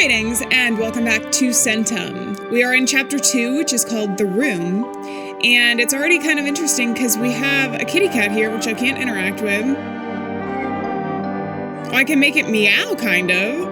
Greetings and welcome back to Centum. We are in chapter 2, which is called The Room, and it's already kind of interesting because we have a kitty cat here, which I can't interact with. I can make it meow, kind of.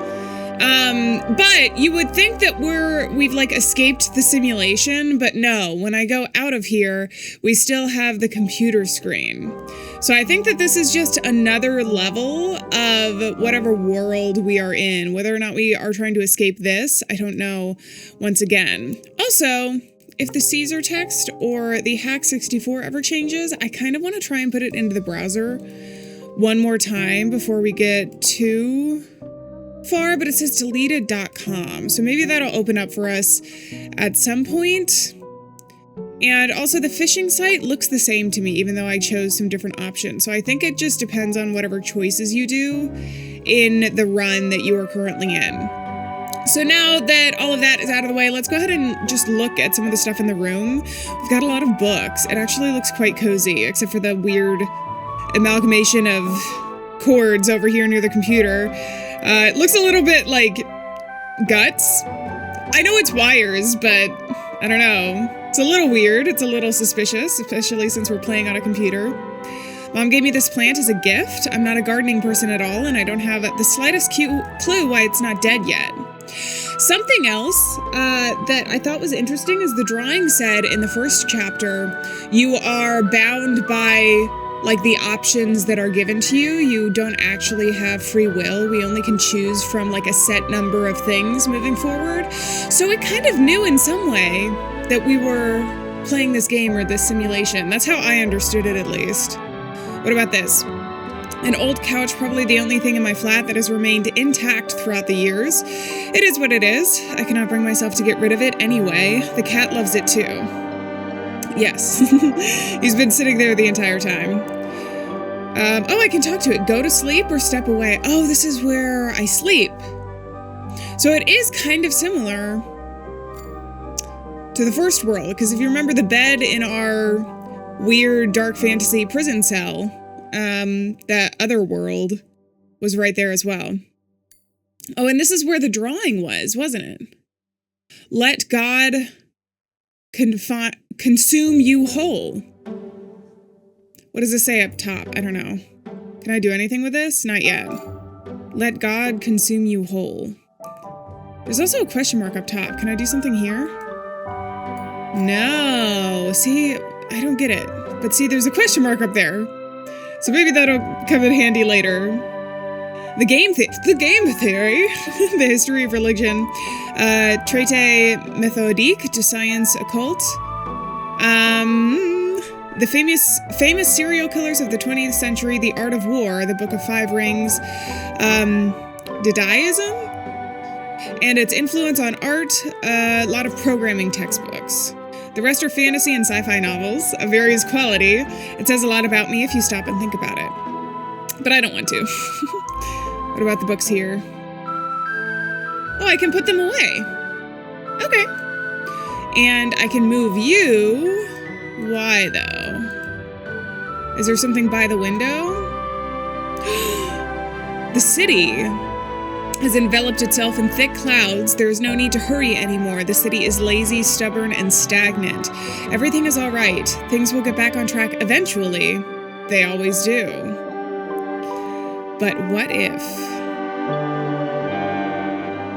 But you would think that we've like escaped the simulation, but no, when I go out of here, we still have the computer screen. So I think that this is just another level of whatever world we are in. Whether or not we are trying to escape this, I don't know once again. Also, if the Caesar text or the Hack64 ever changes, I kind of want to try and put it into the browser one more time before we get too far, but it says deleted.com, so maybe that'll open up for us at some point. And also the phishing site looks the same to me, even though I chose some different options. So I think it just depends on whatever choices you do in the run that you are currently in. So now that all of that is out of the way, let's go ahead and just look at some of the stuff in the room. We've got a lot of books. It actually looks quite cozy, except for the weird amalgamation of cords over here near the computer. It looks a little bit like guts. I know it's wires, but I don't know. It's a little weird. It's a little suspicious, especially since we're playing on a computer. Mom gave me this plant as a gift. I'm not a gardening person at all, and I don't have the slightest clue why it's not dead yet. Something else that I thought was interesting is the drawing said in the first chapter, you are bound by like the options that are given to you. You don't actually have free will. We only can choose from like a set number of things moving forward. So it kind of knew in some way that we were playing this game or this simulation. That's how I understood it, at least. What about this? An old couch, probably the only thing in my flat that has remained intact throughout the years. It is what it is. I cannot bring myself to get rid of it anyway. The cat loves it too. Yes, he's been sitting there the entire time. I can talk to it. Go to sleep or step away. Oh, this is where I sleep. So it is kind of similar to the first world, because if you remember the bed in our weird dark fantasy prison cell, that other world was right there as well. Oh, and this is where the drawing was, wasn't it? Let God consume you whole. What does it say up top? I don't know. Can I do anything with this? Not yet. Let God consume you whole. There's also a question mark up top. Can I do something here? No. See, I don't get it. But see, there's a question mark up there. So maybe that'll come in handy later. The game theory, the history of religion, traité méthodique de science occult, the famous serial killers of the 20th century, the art of war, the Book of Five Rings, Dadaism, and its influence on art, a lot of programming textbooks. The rest are fantasy and sci-fi novels of various quality. It says a lot about me if you stop and think about it. But I don't want to. What about the books here? Oh, I can put them away. Okay. And I can move you. Why, though? Is there something by the window? The city has enveloped itself in thick clouds. There is no need to hurry anymore. The city is lazy, stubborn, and stagnant. Everything is all right. Things will get back on track eventually. They always do. But what if?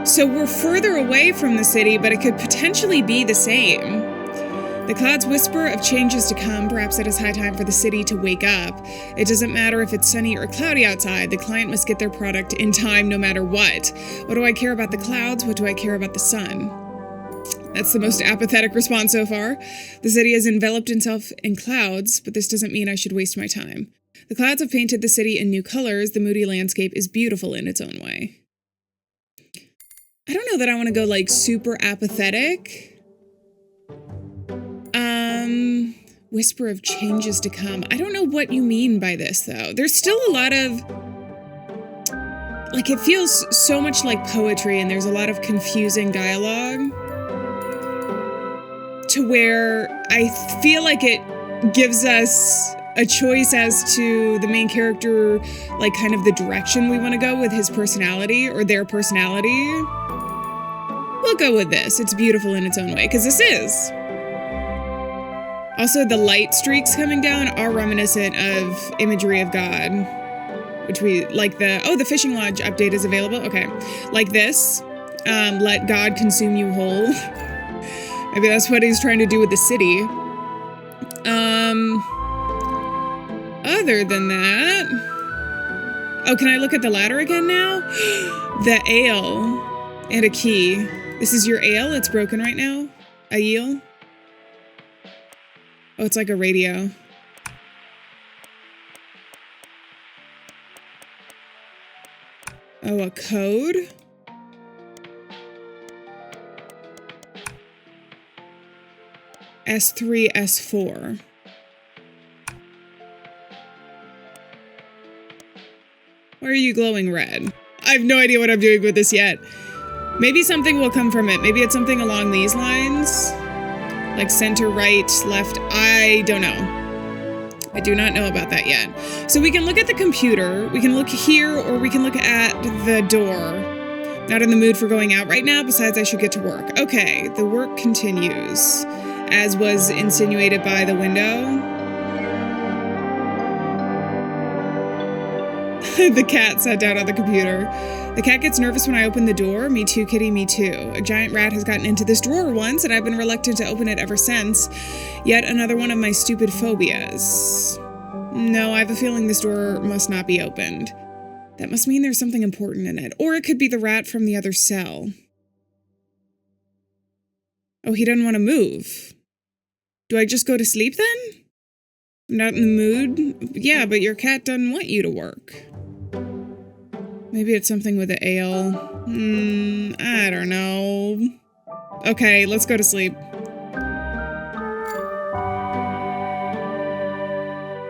So we're further away from the city, but it could potentially be the same. The clouds whisper of changes to come. Perhaps it is high time for the city to wake up. It doesn't matter if it's sunny or cloudy outside. The client must get their product in time no matter what. What do I care about the clouds? What do I care about the sun? That's the most apathetic response so far. The city has enveloped itself in clouds, but this doesn't mean I should waste my time. The clouds have painted the city in new colors. The moody landscape is beautiful in its own way. I don't know that I want to go like super apathetic. Whisper of changes to come. I don't know what you mean by this, though. There's still a lot of, like, it feels so much like poetry, and there's a lot of confusing dialogue to where I feel like it gives us a choice as to the main character, like, kind of the direction we want to go with his personality or their personality. We'll go with this. It's beautiful in its own way, because this is. Also, the light streaks coming down are reminiscent of imagery of God, which we like the fishing lodge update is available. Okay. Like this, let God consume you whole. Maybe that's what he's trying to do with the city. Other than that, oh, can I look at the ladder again now? The ale and a key. This is your ale? It's broken right now? A eel? Oh, it's like a radio. Oh, a code? S3, S4. Why are you glowing red? I have no idea what I'm doing with this yet. Maybe something will come from it. Maybe it's something along these lines. Like center, right, left. I don't know. I do not know about that yet. So we can look at the computer. We can look here or we can look at the door. Not in the mood for going out right now. Besides, I should get to work. Okay, the work continues. As was insinuated by the window. The cat sat down on the computer. The cat gets nervous when I open the door. Me too, kitty, me too. A giant rat has gotten into this drawer once, and I've been reluctant to open it ever since. Yet another one of my stupid phobias. No, I have a feeling this door must not be opened. That must mean there's something important in it. Or it could be the rat from the other cell. Oh, he doesn't want to move. Do I just go to sleep then? I'm not in the mood? Yeah, but your cat doesn't want you to work. Maybe it's something with the ale. I don't know. Okay, let's go to sleep.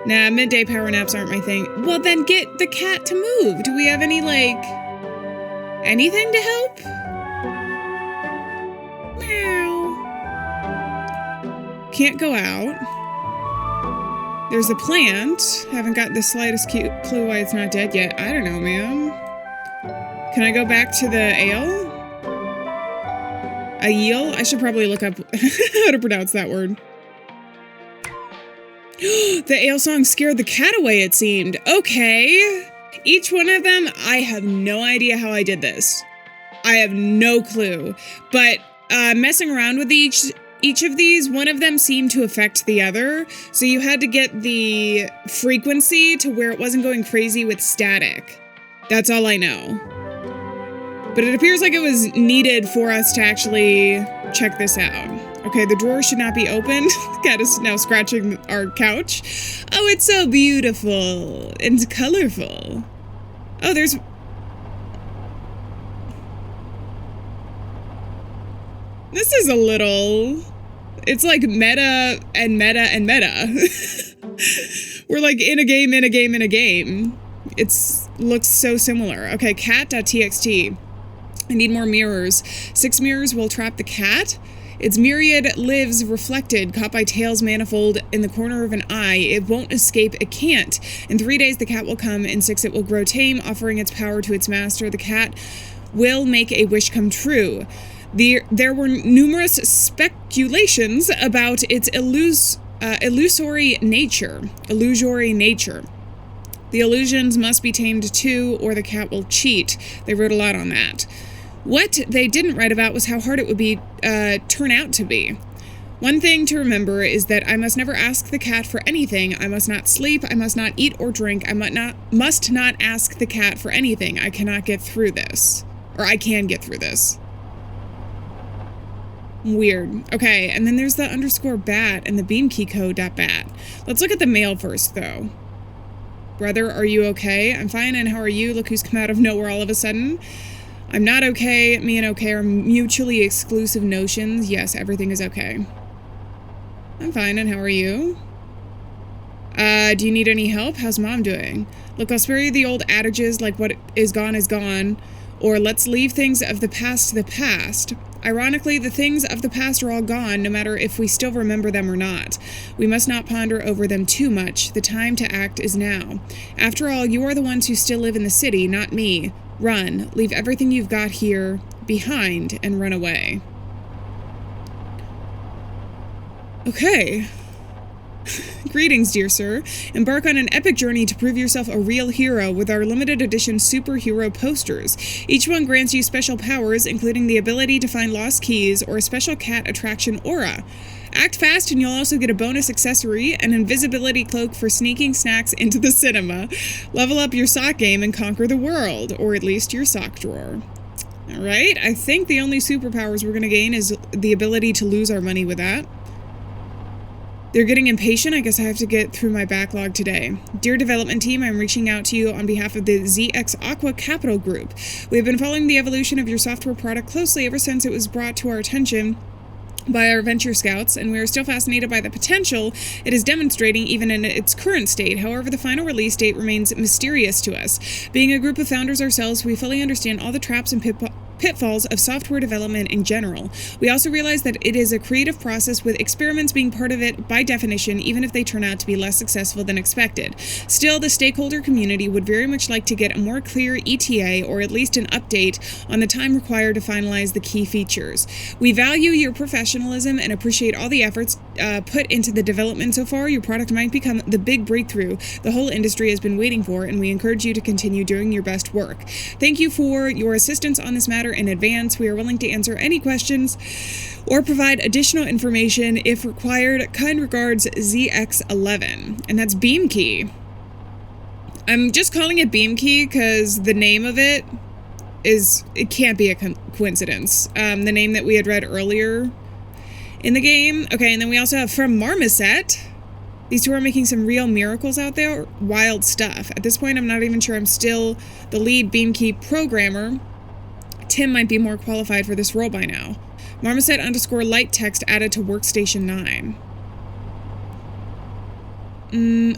Nah, midday power naps aren't my thing. Well, then get the cat to move. Do we have any, anything to help? Meow. Can't go out. There's a plant. Haven't got the slightest clue why it's not dead yet. I don't know, ma'am. Can I go back to the ale? A eel? I should probably look up how to pronounce that word. The ale song scared the cat away, it seemed. Okay. Each one of them, I have no idea how I did this. I have no clue. But messing around with each of these, one of them seemed to affect the other. So you had to get the frequency to where it wasn't going crazy with static. That's all I know. But it appears like it was needed for us to actually check this out. Okay, the drawer should not be opened. The cat is now scratching our couch. Oh, it's so beautiful and colorful. Oh, there's... This is a little... It's like meta and meta and meta. We're like in a game, in a game, in a game. It's looks so similar. Okay, cat.txt. I need more mirrors. 6 mirrors will trap the cat. Its myriad lives reflected, caught by tails manifold in the corner of an eye. It won't escape, it can't. In 3 days the cat will come, in 6 it will grow tame, offering its power to its master. The cat will make a wish come true. There were numerous speculations about its illusory nature. The illusions must be tamed too, or the cat will cheat. They wrote a lot on that. What they didn't write about was how hard it would be turn out to be. One thing to remember is that I must never ask the cat for anything. I must not sleep. I must not eat or drink. I must not ask the cat for anything. I cannot get through this. Or I can get through this. Weird. Okay, and then there's the _bat and the Beemkie code.bat. Let's look at the mail first, though. Brother, are you okay? I'm fine, and how are you? Look who's come out of nowhere all of a sudden. I'm not okay. Me and okay are mutually exclusive notions. Yes, everything is okay. I'm fine, and how are you? Do you need any help? How's mom doing? Look, I'll spare you the old adages like what is gone, or let's leave things of the past to the past. Ironically, the things of the past are all gone, no matter if we still remember them or not. We must not ponder over them too much. The time to act is now. After all, you are the ones who still live in the city, not me. Run. Leave everything you've got here. behind and run away. Okay. Greetings, dear sir. Embark on an epic journey to prove yourself a real hero with our limited edition superhero posters. Each one grants you special powers, including the ability to find lost keys or a special cat attraction aura. Act fast and you'll also get a bonus accessory, an invisibility cloak for sneaking snacks into the cinema. Level up your sock game and conquer the world, or at least your sock drawer. Alright, I think the only superpowers we're going to gain is the ability to lose our money with that. They're getting impatient. I guess I have to get through my backlog today. Dear development team, I'm reaching out to you on behalf of the ZX Aqua Capital Group. We have been following the evolution of your software product closely ever since it was brought to our attention by our venture scouts, and we are still fascinated by the potential it is demonstrating even in its current state. However, the final release date remains mysterious to us. Being a group of founders ourselves, we fully understand all the traps and pitfalls of software development in general. We also realize that it is a creative process with experiments being part of it by definition, even if they turn out to be less successful than expected. Still, the stakeholder community would very much like to get a more clear ETA, or at least an update on the time required to finalize the key features. We value your professionalism and appreciate all the efforts put into the development so far. Your product might become the big breakthrough the whole industry has been waiting for, and we encourage you to continue doing your best work. Thank you for your assistance on this matter in advance. We are willing to answer any questions or provide additional information if required. Kind regards, ZX11. And that's Beemkie. I'm just calling it Beemkie because the name of it can't be a coincidence. The name that we had read earlier in the game. Okay, and then we also have from Marmoset. These two are making some real miracles out there. Wild stuff. At this point, I'm not even sure I'm still the lead Beemkie programmer. Tim might be more qualified for this role by now. Marmoset_light text added to workstation 9.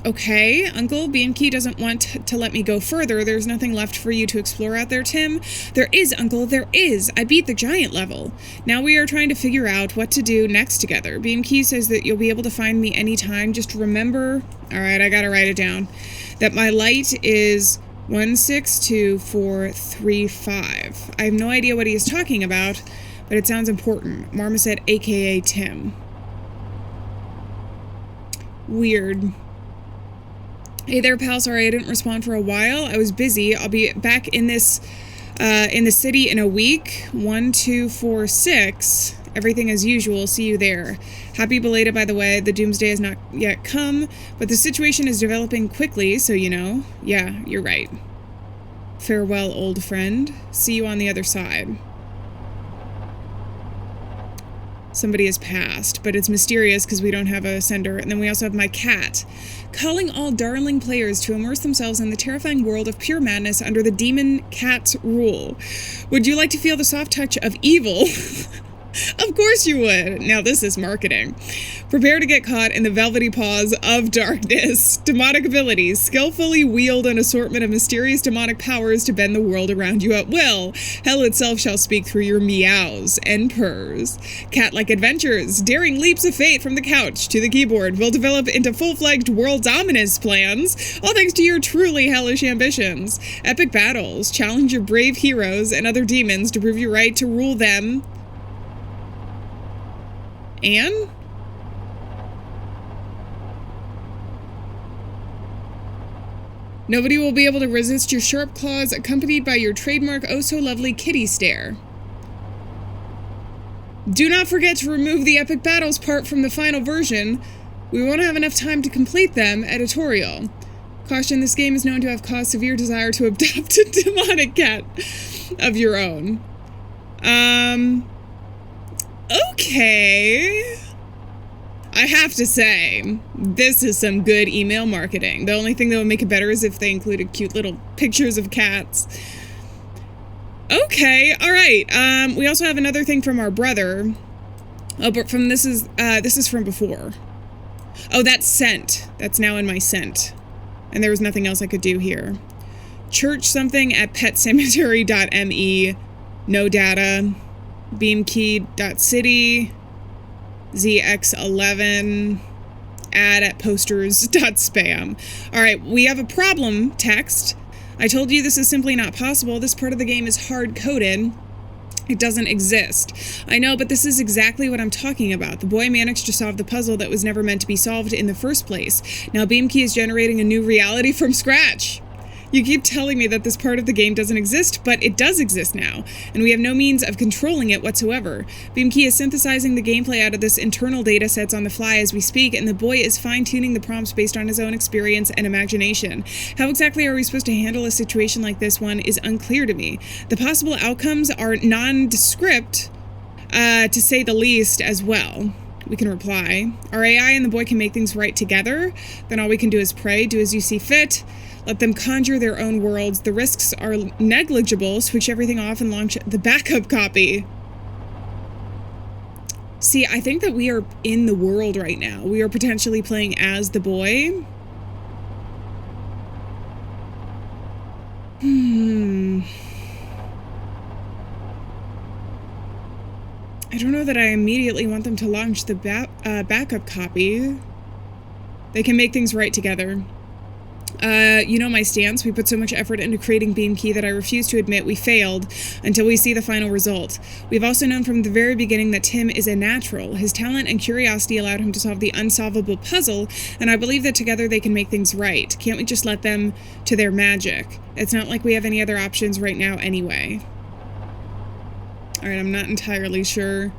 Okay, Uncle, Beemkie doesn't want to let me go further. There's nothing left for you to explore out there, Tim. There is, Uncle, there is. I beat the giant level. Now we are trying to figure out what to do next together. Beemkie says that you'll be able to find me anytime. Just remember, alright, I gotta write it down, that my light is 162435. I have no idea what he is talking about, but it sounds important. Marmoset, aka Tim. Weird. Hey there, pal. Sorry I didn't respond for a while. I was busy. I'll be back in this, in the city in a week. 1246. Everything as usual. See you there. Happy belated, by the way. The doomsday has not yet come, but the situation is developing quickly, so you know. Yeah, you're right. Farewell, old friend. See you on the other side. Somebody has passed, but it's mysterious because we don't have a sender. And then we also have my cat. Calling all darling players to immerse themselves in the terrifying world of pure madness under the demon cat's rule. Would you like to feel the soft touch of evil? Of course you would. Now this is marketing. Prepare to get caught in the velvety paws of darkness. Demonic abilities. Skillfully wield an assortment of mysterious demonic powers to bend the world around you at will. Hell itself shall speak through your meows and purrs. Cat-like adventures. Daring leaps of fate from the couch to the keyboard will develop into full-fledged world dominance plans, all thanks to your truly hellish ambitions. Epic battles. Challenge your brave heroes and other demons to prove your right to rule them. Anne? Nobody will be able to resist your sharp claws, accompanied by your trademark oh-so-lovely kitty stare. Do not forget to remove the epic battles part from the final version. We won't have enough time to complete them. Editorial. Caution, this game is known to have caused severe desire to adopt a demonic cat of your own. Okay. I have to say, this is some good email marketing. The only thing that would make it better is if they included cute little pictures of cats. Okay, alright. We also have another thing from our brother. Oh, but this is from before. Oh, that's sent. That's now in my sent. And there was nothing else I could do here. Church something at petcemetery.me. No data. Beemkey.city, ZX11, ad at posters.spam. Alright, we have a problem text. I told you this is simply not possible. This part of the game is hard-coded. It doesn't exist. I know, but this is exactly what I'm talking about. The boy managed to solve the puzzle that was never meant to be solved in the first place. Now Beemkie is generating a new reality from scratch. You keep telling me that this part of the game doesn't exist, but it does exist now, and we have no means of controlling it whatsoever. Beemkie is synthesizing the gameplay out of this internal data sets on the fly as we speak, and the boy is fine-tuning the prompts based on his own experience and imagination. How exactly are we supposed to handle a situation like this one is unclear to me. The possible outcomes are nondescript, to say the least, as well. We can reply. Our AI and the boy can make things right together. Then all we can do is pray, do as you see fit. Let them conjure their own worlds. The risks are negligible. Switch everything off and launch the backup copy. See, I think that we are in the world right now. We are potentially playing as the boy. I don't know that I immediately want them to launch the backup copy. They can make things right together. You know my stance. We put so much effort into creating Beemkie that I refuse to admit we failed until we see the final result. We've also known from the very beginning that Tim is a natural. His talent and curiosity allowed him to solve the unsolvable puzzle, and I believe that together they can make things right. Can't we just let them to their magic? It's not like we have any other options right now anyway. Alright, I'm not entirely sure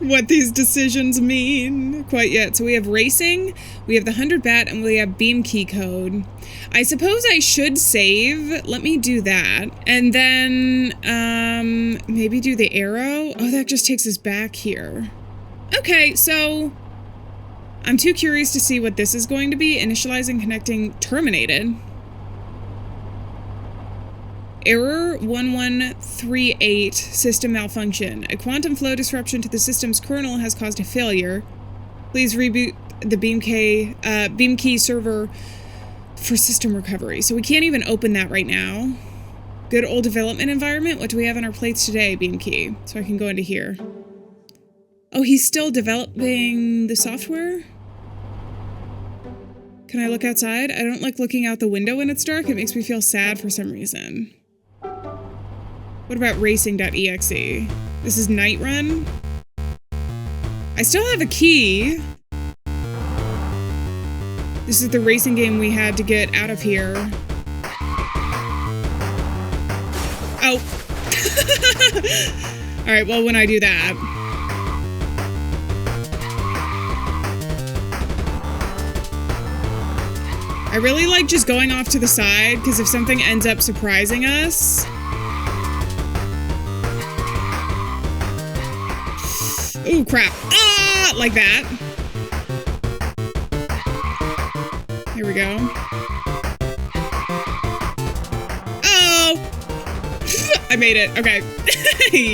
what these decisions mean quite yet. So we have racing, we have the 100 bat, and we have Beemkie code. I suppose I should save. Let me do that. And then, maybe do the arrow. Oh, that just takes us back here. Okay, so I'm too curious to see what this is going to be. Initializing, connecting, terminated. Error 1138, system malfunction. A quantum flow disruption to the system's kernel has caused a failure. Please reboot the Beemkie server for system recovery. So we can't even open that right now. Good old development environment. What do we have on our plates today, Beemkie? So I can go into here. Oh, he's still developing the software? Can I look outside? I don't like looking out the window when it's dark. It makes me feel sad for some reason. What about racing.exe? This is Night Run. I still have a key. This is the racing game we had to get out of here. Oh. Alright, well, when I do that. I really like just going off to the side, because if something ends up surprising us... Ooh, crap. Ah! Like that. Here we go. Oh! I made it. Okay.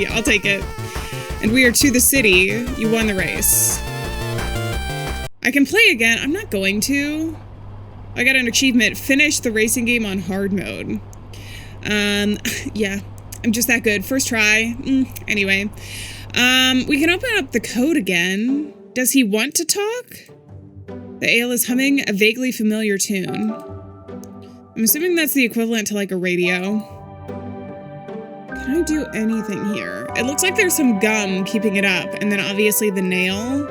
I'll take it. And we are to the city. You won the race. I can play again. I'm not going to. I got an achievement. Finish the racing game on hard mode. Yeah. I'm just that good. First try. Anyway. We can open up the code again. Does he want to talk? The ale is humming a vaguely familiar tune. I'm assuming that's the equivalent to like a radio. Can I do anything here? It looks like there's some gum keeping it up, and then obviously the nail.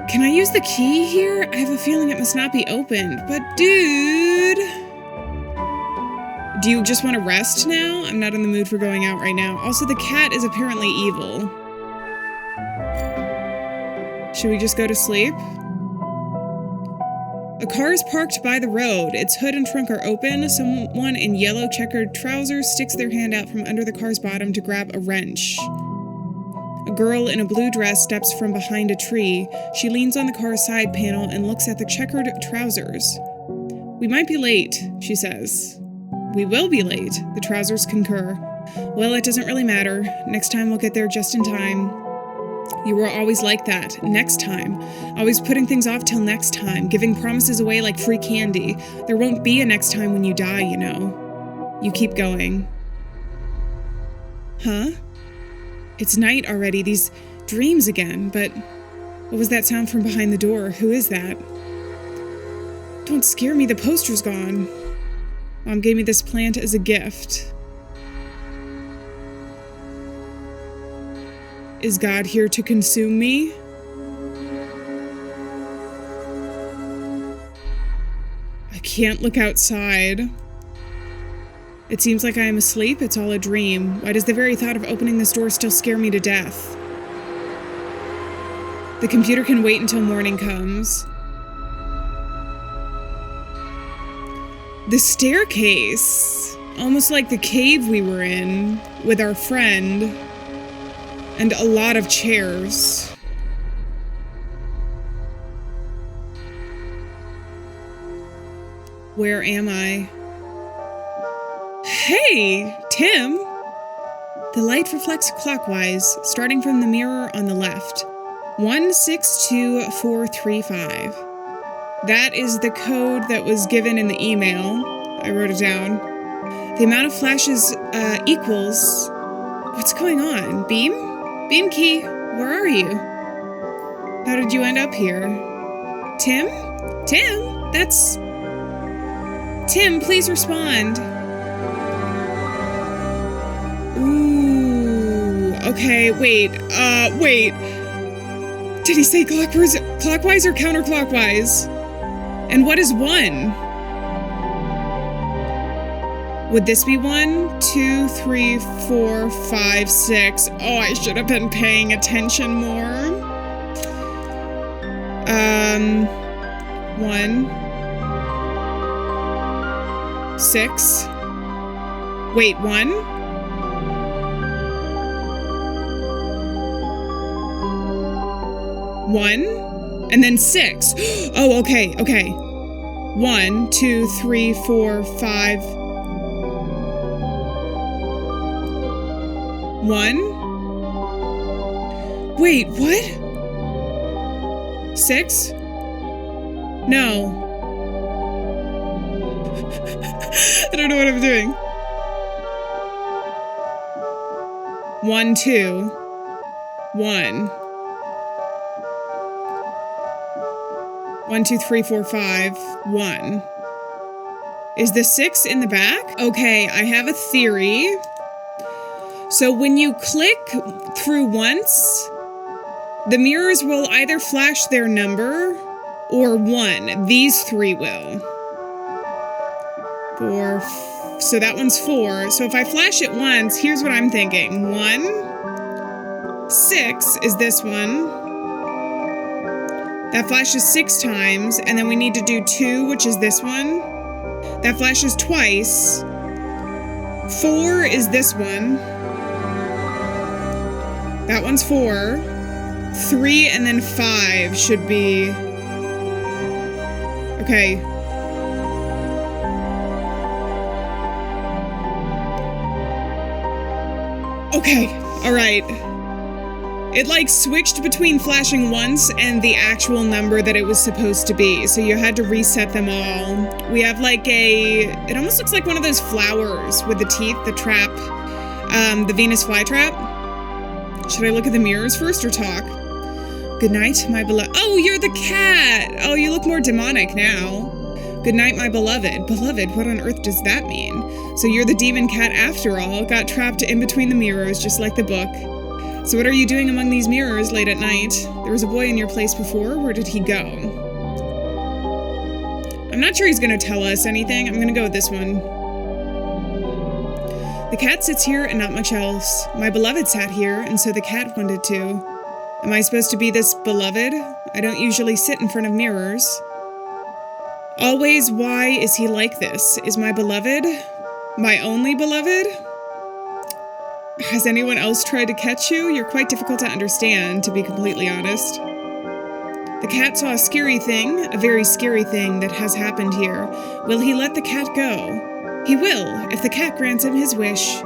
Can I use the key here? I have a feeling it must not be opened, but dude... Do you just want to rest now? I'm not in the mood for going out right now. Also, the cat is apparently evil. Should we just go to sleep? A car is parked by the road. Its hood and trunk are open. Someone in yellow checkered trousers sticks their hand out from under the car's bottom to grab a wrench. A girl in a blue dress steps from behind a tree. She leans on the car's side panel and looks at the checkered trousers. We might be late, she says. We will be late, the trousers concur. Well, it doesn't really matter. Next time we'll get there just in time. You were always like that. Next time. Always putting things off till next time, giving promises away like free candy. There won't be a next time when you die, you know. You keep going. Huh? It's night already, these dreams again, but what was that sound from behind the door? Who is that? Don't scare me, the poster's gone. Mom gave me this plant as a gift. Is God here to consume me? I can't look outside. It seems like I am asleep. It's all a dream. Why does the very thought of opening this door still scare me to death? The computer can wait until morning comes. The staircase. Almost like the cave we were in with our friend. And a lot of chairs. Where am I? Hey, Tim! The light reflects clockwise, starting from the mirror on the left. 162435. That is the code that was given in the email. I wrote it down. The amount of flashes equals... What's going on? Beemkie, where are you? How did you end up here? Tim? Tim? That's... Tim, please respond. Ooh, okay, wait. Did he say clockwise or counterclockwise? And what is 1? Would this be 1, 2, 3, 4, 5, 6? Oh, I should have been paying attention more. 1, 6. Wait, 1? 1? And then 6. Oh, okay. 1, 2, 3, 4, 5. 1? Wait, what? 6? No. I don't know what I'm doing. 1, 2. 1. 1, 2, 3, 4, 5. 1. Is the 6 in the back? Okay, I have a theory. So when you click through once, the mirrors will either flash their number or 1. These 3 will. 4. So that one's 4. So if I flash it once, here's what I'm thinking. 1. 6 is this one. That flashes 6 times, and then we need to do 2, which is this one. That flashes twice. 4 is this one. That one's 4. 3 and then 5 should be... Okay. Okay, alright. It like switched between flashing once and the actual number that it was supposed to be, so you had to reset them all. We have like it almost looks like one of those flowers with the teeth, the trap, the Venus flytrap. Should I look at the mirrors first or talk? Good night, my beloved. Oh, you're the cat! Oh, you look more demonic now. Good night, my beloved. Beloved, what on earth does that mean? So you're the demon cat after all, got trapped in between the mirrors, just like the book. So what are you doing among these mirrors late at night? There was a boy in your place before. Where did he go? I'm not sure he's gonna tell us anything. I'm gonna go with this one. The cat sits here and not much else. My beloved sat here, and so the cat wanted to. Am I supposed to be this beloved? I don't usually sit in front of mirrors. Always, why is he like this? Is my beloved my only beloved? Has anyone else tried to catch you? You're quite difficult to understand, to be completely honest. The cat saw a scary thing, a very scary thing that has happened here. Will he let the cat go? He will, if the cat grants him his wish.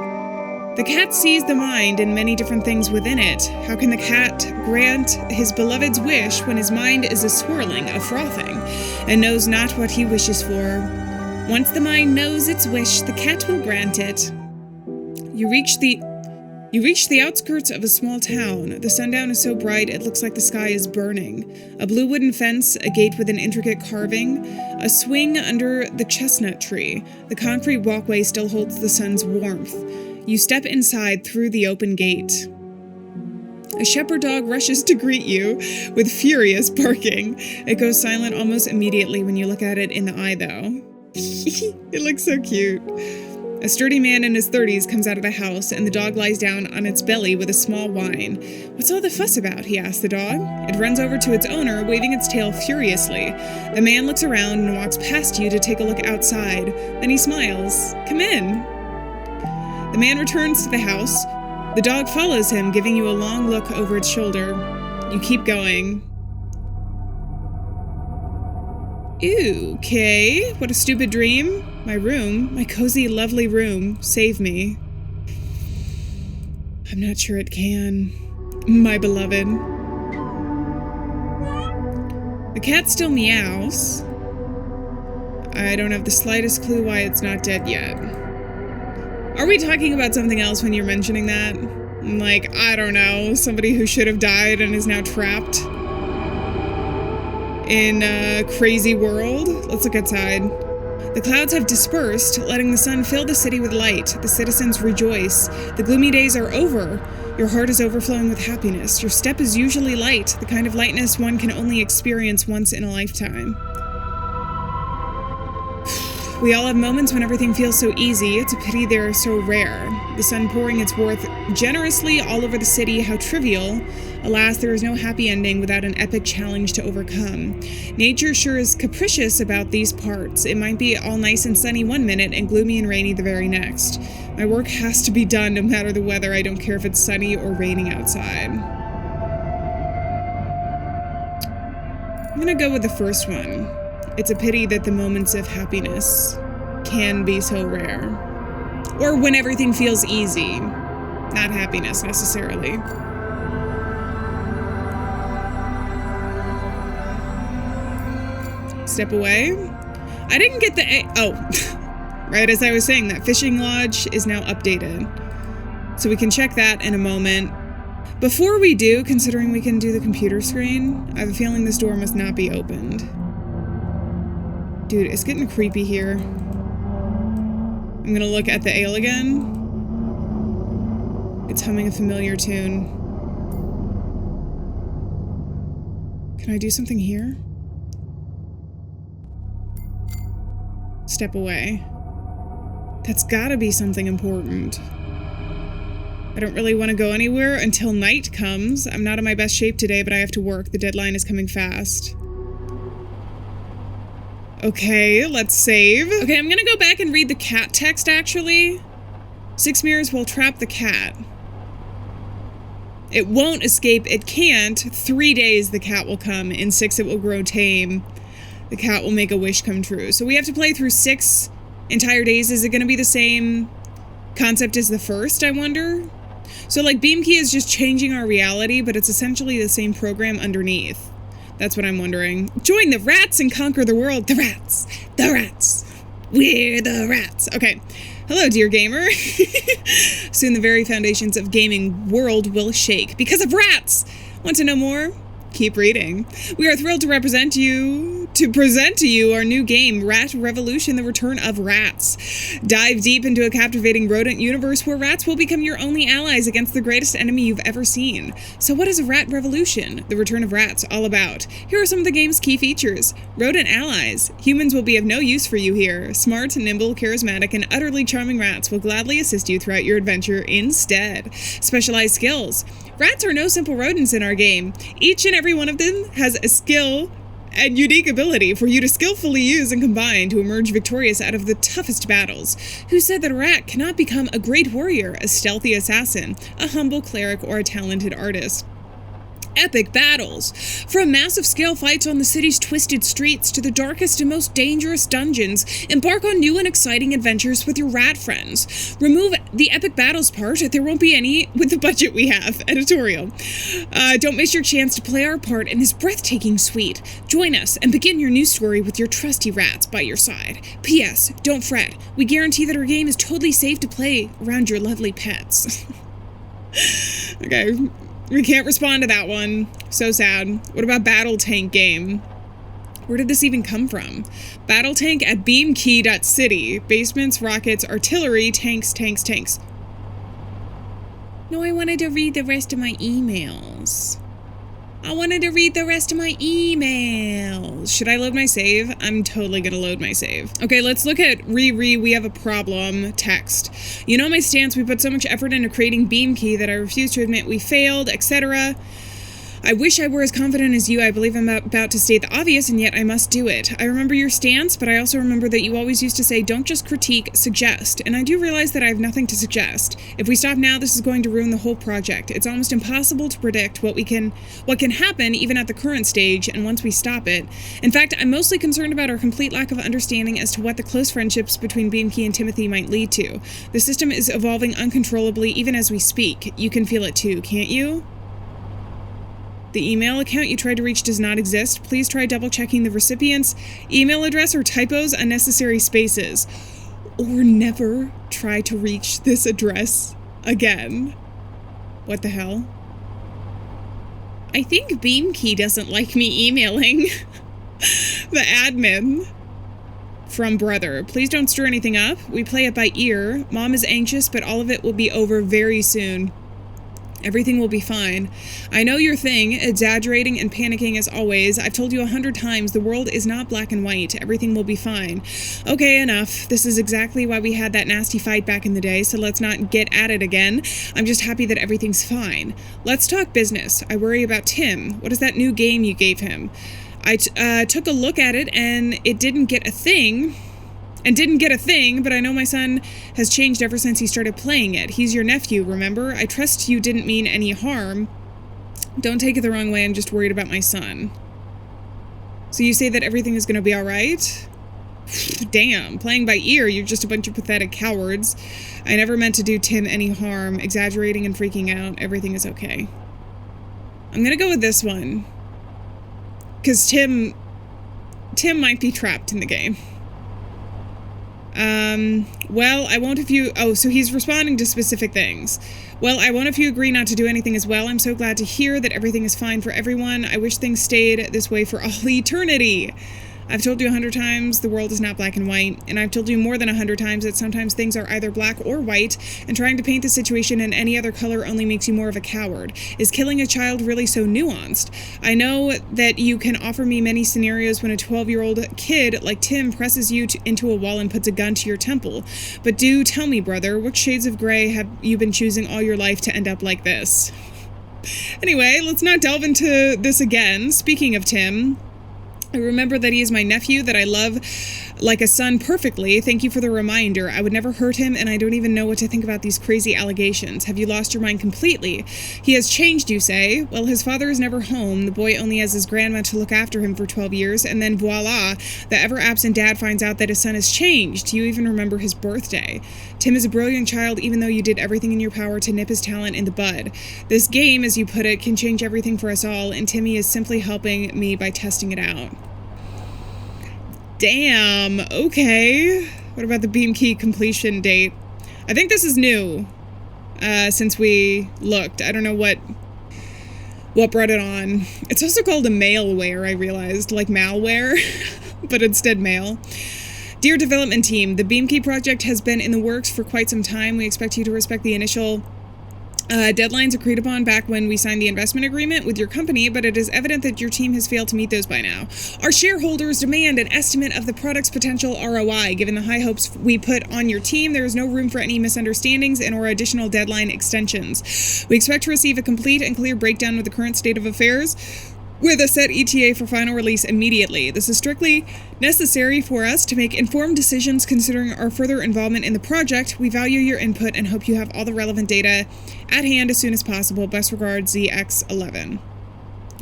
The cat sees the mind and many different things within it. How can the cat grant his beloved's wish when his mind is a swirling, a frothing, and knows not what he wishes for? Once the mind knows its wish, the cat will grant it. You reach the... You reach the outskirts of a small town. The sundown is so bright it looks like the sky is burning. A blue wooden fence, a gate with an intricate carving, a swing under the chestnut tree. The concrete walkway still holds the sun's warmth. You step inside through the open gate. A shepherd dog rushes to greet you with furious barking. It goes silent almost immediately when you look at it in the eye, though. It looks so cute. A sturdy man in his 30s comes out of the house, and the dog lies down on its belly with a small whine. "What's all the fuss about?" he asks the dog. It runs over to its owner, waving its tail furiously. The man looks around and walks past you to take a look outside. Then he smiles. "Come in." The man returns to the house. The dog follows him, giving you a long look over its shoulder. You keep going. Ew, okay. What a stupid dream. My room, my cozy, lovely room. Save me. I'm not sure it can. My beloved. The cat still meows. I don't have the slightest clue why it's not dead yet. Are we talking about something else when you're mentioning that? Like, I don't know, somebody who should have died and is now trapped in a crazy world? Let's look outside. The clouds have dispersed, letting the sun fill the city with light. The citizens rejoice. The gloomy days are over. Your heart is overflowing with happiness. Your step is usually light, the kind of lightness one can only experience once in a lifetime. We all have moments when everything feels so easy. It's a pity they're so rare. The sun pouring its worth generously all over the city. How trivial. Alas, there is no happy ending without an epic challenge to overcome. Nature sure is capricious about these parts. It might be all nice and sunny one minute and gloomy and rainy the very next. My work has to be done no matter the weather. I don't care if it's sunny or raining outside. I'm gonna go with the first one. It's a pity that the moments of happiness can be so rare. Or when everything feels easy. Not happiness, necessarily. Step away. I didn't get the oh. Right as I was saying, that fishing lodge is now updated. So we can check that in a moment. Before we do, considering we can do the computer screen, I have a feeling this door must not be opened. Dude, it's getting creepy here. I'm gonna look at the ale again. It's humming a familiar tune. Can I do something here? Step away. That's gotta be something important. I don't really want to go anywhere until night comes. I'm not in my best shape today, but I have to work. The deadline is coming fast. Okay, let's save. Okay, I'm gonna go back and read the cat text, actually. 6 mirrors will trap the cat. It won't escape. It can't. 3 days the cat will come. In 6 it will grow tame. The cat will make a wish come true. So we have to play through 6 entire days. Is it gonna be the same concept as the first, I wonder? So like Beemkie is just changing our reality, but it's essentially the same program underneath. That's what I'm wondering. Join the rats and conquer the world. The rats. The rats. We're the rats. Okay. Hello, dear gamer. Soon the very foundations of gaming world will shake because of rats. Want to know more? Keep reading. We are thrilled to present to you our new game, Rat Revolution, the Return of Rats. Dive deep into a captivating rodent universe where rats will become your only allies against the greatest enemy you've ever seen. So what is a Rat Revolution, the Return of Rats, all about? Here are some of the game's key features. Rodent allies. Humans will be of no use for you here. Smart, nimble, charismatic, and utterly charming rats will gladly assist you throughout your adventure instead. Specialized skills. Rats are no simple rodents in our game. Each and every one of them has a skill and unique ability for you to skillfully use and combine to emerge victorious out of the toughest battles. Who said that a rat cannot become a great warrior, a stealthy assassin, a humble cleric, or a talented artist? Epic battles. From massive scale fights on the city's twisted streets to the darkest and most dangerous dungeons, embark on new and exciting adventures with your rat friends. Remove the epic battles part, there won't be any with the budget we have. Editorial. Don't miss your chance to play our part in this breathtaking suite. Join us and begin your new story with your trusty rats by your side. P.S. Don't fret. We guarantee that our game is totally safe to play around your lovely pets. Okay, we can't respond to that one. So sad. What about battle tank game? Where did this even come from? Battle tank at beemkie.city. Basements, rockets, artillery, tanks. No, I wanted to read the rest of my emails. Should I load my save? I'm totally gonna load my save. Okay, let's look at we have a problem text. You know my stance, we put so much effort into creating Beemkie that I refuse to admit we failed, etc. I wish I were as confident as you. I believe I'm about to state the obvious, and yet I must do it. I remember your stance, but I also remember that you always used to say, don't just critique, suggest. And I do realize that I have nothing to suggest. If we stop now, this is going to ruin the whole project. It's almost impossible to predict what can happen even at the current stage, and once we stop it. In fact, I'm mostly concerned about our complete lack of understanding as to what the close friendships between Beemkie and Timothy might lead to. The system is evolving uncontrollably even as we speak. You can feel it too, can't you? The email account you tried to reach does not exist. Please try double-checking the recipient's email address or typos, unnecessary spaces. Or never try to reach this address again. What the hell? I think Beemkie doesn't like me emailing. The admin. From brother. Please don't stir anything up. We play it by ear. Mom is anxious, but all of it will be over very soon. Everything will be fine. I know your thing, exaggerating and panicking as always. I've told you 100 times, the world is not black and white. Everything will be fine. Okay, enough. This is exactly why we had that nasty fight back in the day, so let's not get at it again. I'm just happy that everything's fine. Let's talk business. I worry about Tim. What is that new game you gave him? I took a look at it, and it didn't get a thing, but I know my son has changed ever since he started playing it. He's your nephew, remember? I trust you didn't mean any harm. Don't take it the wrong way, I'm just worried about my son. So you say that everything is gonna be alright? Damn, playing by ear, you're just a bunch of pathetic cowards. I never meant to do Tim any harm. Exaggerating and freaking out, everything is okay. I'm gonna go with this one. Because Tim might be trapped in the game. Well, I won't if you... Oh, so he's responding to specific things. Well, I won't if you agree not to do anything as well. I'm so glad to hear that everything is fine for everyone. I wish things stayed this way for all eternity. I've told you 100 times the world is not black and white, and I've told you more than 100 times that sometimes things are either black or white, and trying to paint the situation in any other color only makes you more of a coward. Is killing a child really so nuanced? I know that you can offer me many scenarios when a 12-year-old kid like Tim presses you into a wall and puts a gun to your temple, but do tell me, brother, what shades of gray have you been choosing all your life to end up like this? Anyway, let's not delve into this again. Speaking of Tim... I remember that he is my nephew, that I love like a son perfectly. Thank you for the reminder. I would never hurt him, and I don't even know what to think about these crazy allegations. Have you lost your mind completely? He has changed, you say? Well, his father is never home. The boy only has his grandma to look after him for 12 years, and then voila, the ever-absent dad finds out that his son has changed. Do you even remember his birthday? Tim is a brilliant child, even though you did everything in your power to nip his talent in the bud. This game, as you put it, can change everything for us all, and Timmy is simply helping me by testing it out. Damn, okay. What about the Beemkie completion date? I think this is new, since we looked. I don't know what brought it on. It's also called a maleware, I realized, like malware, but instead mail. Dear development team, the Beemkie project has been in the works for quite some time. We expect you to respect the initial deadlines agreed upon back when we signed the investment agreement with your company, but it is evident that your team has failed to meet those by now. Our shareholders demand an estimate of the product's potential ROI. Given the high hopes we put on your team, there is no room for any misunderstandings and or additional deadline extensions. We expect to receive a complete and clear breakdown of the current state of affairs with a set ETA for final release immediately. This is strictly necessary for us to make informed decisions considering our further involvement in the project. We value your input and hope you have all the relevant data at hand as soon as possible. Best regards, ZX11.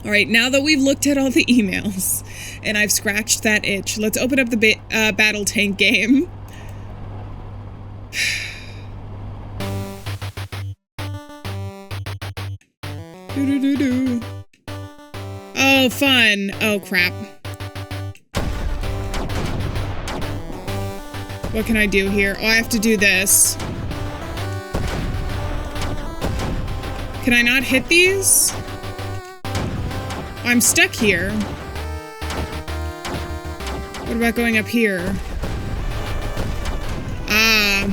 All right, now that we've looked at all the emails and I've scratched that itch, let's open up the battle tank game. Do-do-do-do. Oh, fun. Oh, crap. What can I do here? Oh, I have to do this. Can I not hit these? I'm stuck here. What about going up here? Ah.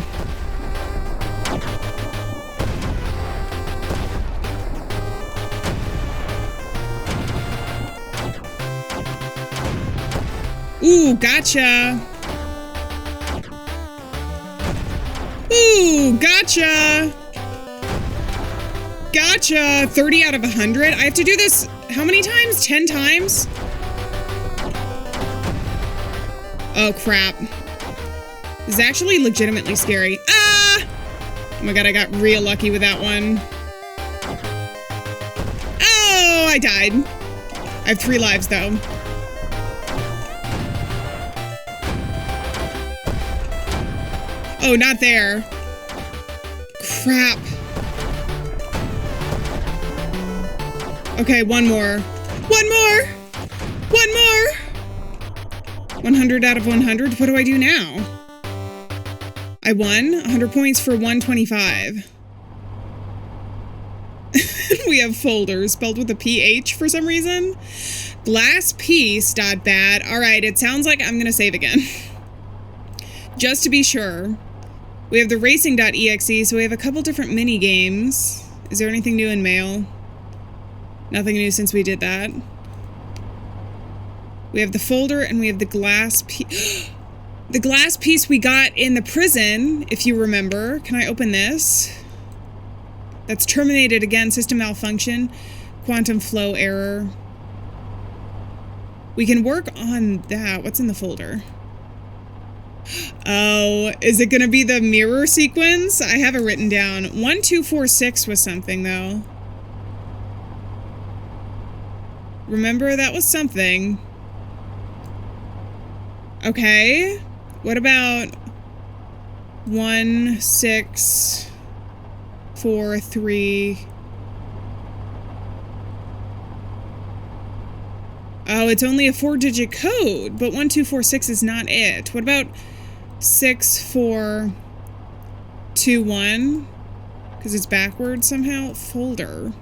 Ooh, gotcha. Ooh, gotcha. Gotcha. 30 out of 100. I have to do this how many times? 10 times? Oh, crap. This is actually legitimately scary. Ah! Oh my god, I got real lucky with that one. Oh, I died. I have 3 lives, though. Oh, not there. Crap. Okay, one more. One more! One more! 100 out of 100. What do I do now? I won 100 points for 125. We have folders spelled with a PH for some reason. Glass piece. Bad. All right, it sounds like I'm gonna save again. Just to be sure. We have the racing.exe, so we have a couple different mini games. Is there anything new in mail? Nothing new since we did that. We have the folder and we have the glass piece. The glass piece we got in the prison, if you remember. Can I open this? That's terminated again. System malfunction. Quantum flow error. We can work on that. What's in the folder? Oh, is it going to be the mirror sequence? I have it written down. 1246 was something, though. Remember, that was something. Okay. What about 1643? Oh, it's only a 4-digit code, but 1246 is not it. What about 6421? Because it's backwards somehow. Folder.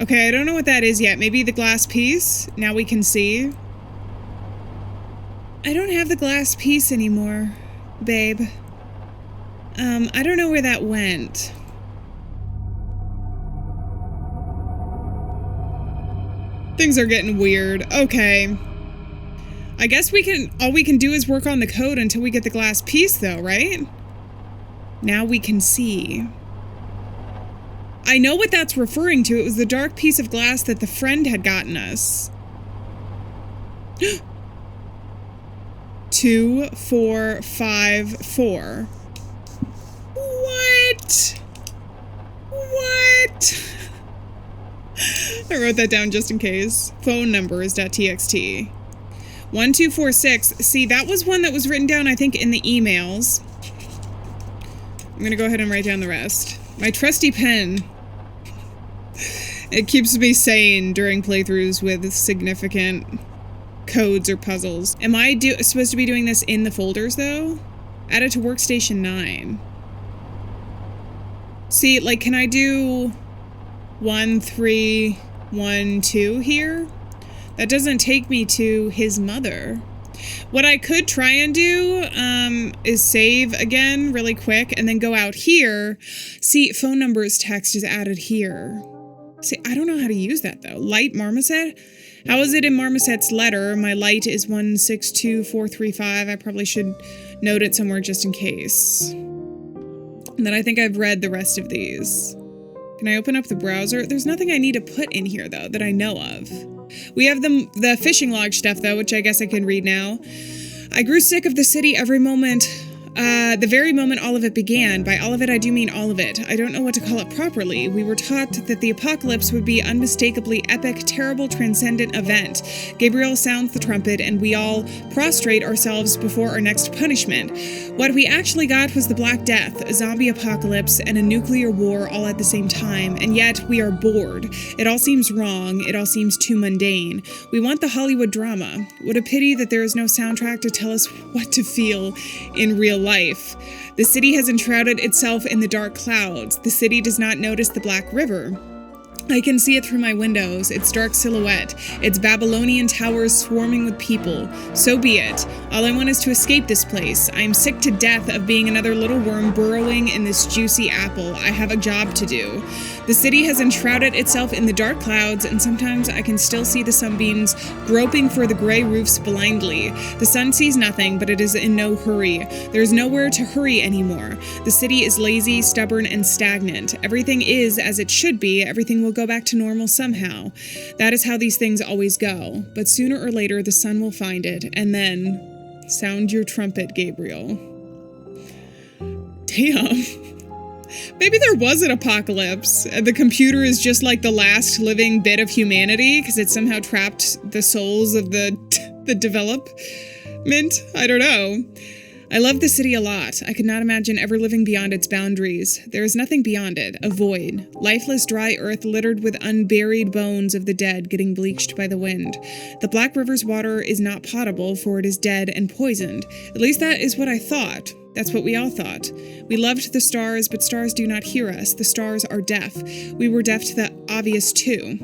Okay, I don't know what that is yet. Maybe the glass piece? Now we can see. I don't have the glass piece anymore, babe. I don't know where that went. Things are getting weird. Okay. I guess all we can do is work on the code until we get the glass piece though, right? Now we can see. I know what that's referring to. It was the dark piece of glass that the friend had gotten us. 2454. What? What? I wrote that down just in case. Phone numbers .txt. 1246. See, that was one that was written down, I think, in the emails. I'm going to go ahead and write down the rest. My trusty pen. It keeps me sane during playthroughs with significant codes or puzzles. Am I supposed to be doing this in the folders, though? Add it to workstation 9. See, like, can I do 1, 3, 1, 2 here? That doesn't take me to his mother. What I could try and do is save again really quick and then go out here. See, phone numbers text is added here. See, I don't know how to use that though. Light Marmoset? How is it in Marmoset's letter? My light is 162435. I probably should note it somewhere just in case. And then I think I've read the rest of these. Can I open up the browser? There's nothing I need to put in here though that I know of. We have the fishing log stuff though, which I guess I can read now. I grew sick of the city every moment. The very moment all of it began. By all of it, I do mean all of it. I don't know what to call it properly. We were taught that the apocalypse would be unmistakably epic, terrible, transcendent event. Gabriel sounds the trumpet, and we all prostrate ourselves before our next punishment. What we actually got was the Black Death, a zombie apocalypse, and a nuclear war all at the same time, and yet we are bored. It all seems wrong. It all seems too mundane. We want the Hollywood drama. What a pity that there is no soundtrack to tell us what to feel in real life. The city has enshrouded itself in the dark clouds. The city does not notice the Black River. I can see it through my windows, its dark silhouette, its Babylonian towers swarming with people. So be it. All I want is to escape this place. I am sick to death of being another little worm burrowing in this juicy apple. I have a job to do. The city has enshrouded itself in the dark clouds, and sometimes I can still see the sunbeams groping for the gray roofs blindly. The sun sees nothing, but it is in no hurry. There is nowhere to hurry anymore. The city is lazy, stubborn, and stagnant. Everything is as it should be. Everything will go back to normal somehow. That is how these things always go. But sooner or later, the sun will find it, and then sound your trumpet, Gabriel. Damn. Maybe there was an apocalypse, and the computer is just like the last living bit of humanity because it somehow trapped the souls of the development. I don't know. I love the city a lot. I could not imagine ever living beyond its boundaries. There is nothing beyond it, a void. Lifeless, dry earth littered with unburied bones of the dead getting bleached by the wind. The Black River's water is not potable, for it is dead and poisoned. At least that is what I thought. That's what we all thought. We loved the stars, but stars do not hear us. The stars are deaf. We were deaf to the obvious too.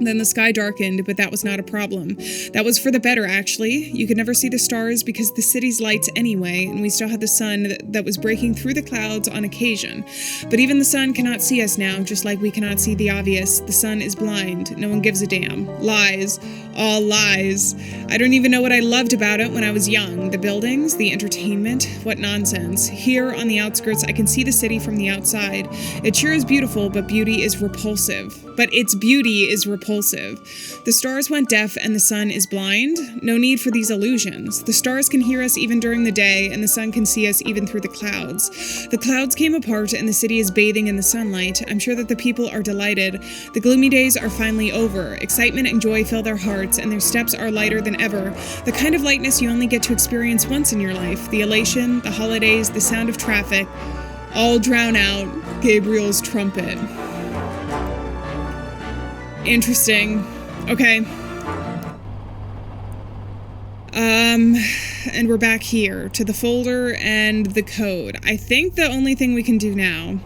Then the sky darkened, but that was not a problem. That was for the better, actually. You could never see the stars because the city's lights anyway, and we still had the sun that was breaking through the clouds on occasion. But even the sun cannot see us now, just like we cannot see the obvious. The sun is blind. No one gives a damn. Lies. All lies. I don't even know what I loved about it when I was young. The buildings, the entertainment, what nonsense. Here on the outskirts, I can see the city from the outside. It sure is beautiful, but beauty is repulsive. But its beauty is repulsive. The stars went deaf and the sun is blind. No need for these illusions. The stars can hear us even during the day, and the sun can see us even through the clouds. The clouds came apart and the city is bathing in the sunlight. I'm sure that the people are delighted. The gloomy days are finally over. Excitement and joy fill their hearts, and their steps are lighter than ever. The kind of lightness you only get to experience once in your life. The elation, the holidays, the sound of traffic, all drown out Gabriel's trumpet. Interesting. Okay. And we're back here to the folder and the code. I think the only thing we can do now,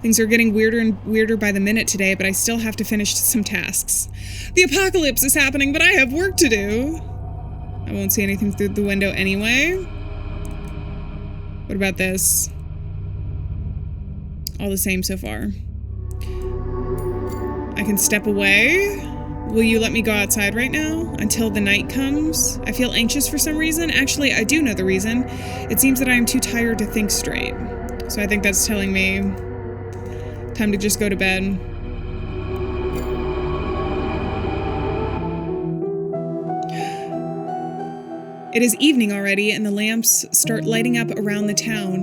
things are getting weirder and weirder by the minute today, but I still have to finish some tasks. The apocalypse is happening, but I have work to do. I won't see anything through the window anyway. What about this? All the same so far. I can step away. Will you let me go outside right now until the night comes? I feel anxious for some reason. Actually, I do know the reason. It seems that I am too tired to think straight. So I think that's telling me time to just go to bed. It is evening already, and the lamps start lighting up around the town.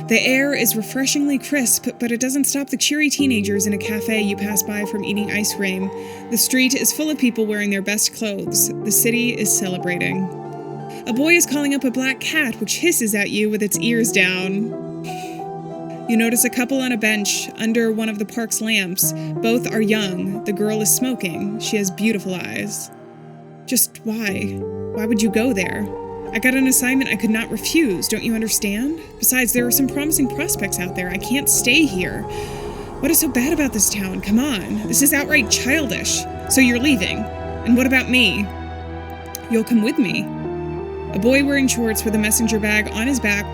The air is refreshingly crisp, but it doesn't stop the cheery teenagers in a cafe you pass by from eating ice cream. The street is full of people wearing their best clothes. The city is celebrating. A boy is calling up a black cat, which hisses at you with its ears down. You notice a couple on a bench under one of the park's lamps. Both are young. The girl is smoking. She has beautiful eyes. Just why? Why would you go there? I got an assignment I could not refuse, don't you understand? Besides, there are some promising prospects out there. I can't stay here. What is so bad about this town? Come on. This is outright childish. So you're leaving. And what about me? You'll come with me. A boy wearing shorts with a messenger bag on his back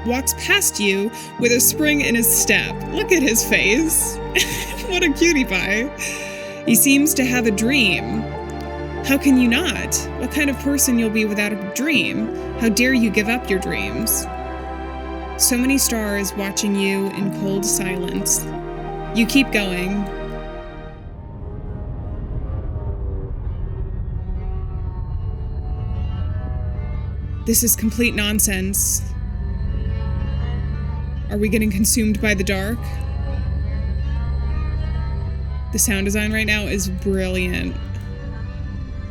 walks past you with a spring in his step. Look at his face. What a cutie pie. He seems to have a dream. How can you not? What kind of person you'll be without a dream? How dare you give up your dreams? So many stars watching you in cold silence. You keep going. This is complete nonsense. Are we getting consumed by the dark? The sound design right now is brilliant.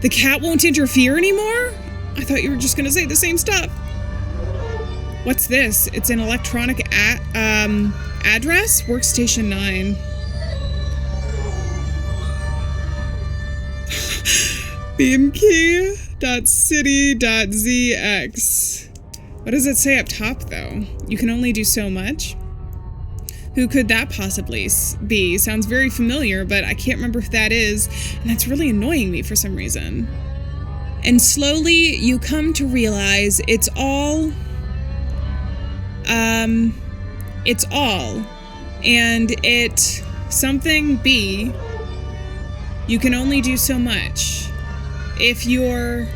The cat won't interfere anymore? I thought you were just gonna say the same stuff. What's this? It's an electronic address? Workstation 9. Beemkie.city.zx. What does it say up top, though? You can only do so much? Who could that possibly be? Sounds very familiar, but I can't remember who that is, and that's really annoying me for some reason. And slowly, you come to realize it's all, and it, something B, you can only do so much. If you're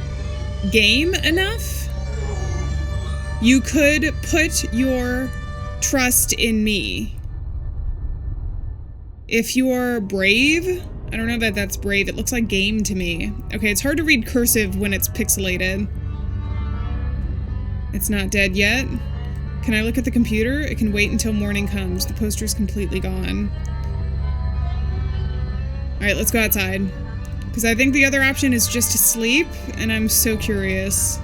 game enough, you could put your trust in me. If you're brave, I don't know that that's brave. It looks like game to me. Okay, it's hard to read cursive when it's pixelated. It's not dead yet. Can I look at the computer? It can wait until morning comes. The poster's completely gone. Alright, let's go outside. Because I think the other option is just to sleep, and I'm so curious.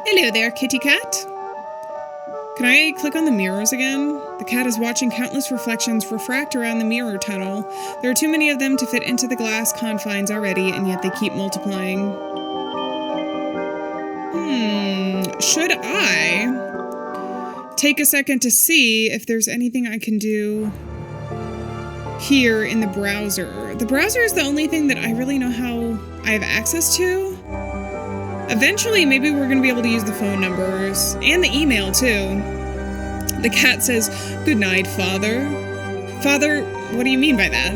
Hello there, kitty cat. Can I click on the mirrors again? The cat is watching countless reflections refract around the mirror tunnel. There are too many of them to fit into the glass confines already, and yet they keep multiplying. Should I take a second to see if there's anything I can do here in the browser? The browser is the only thing that I really know how I have access to. Eventually, maybe we're going to be able to use the phone numbers and the email, too. The cat says, "Good night, Father." Father, what do you mean by that?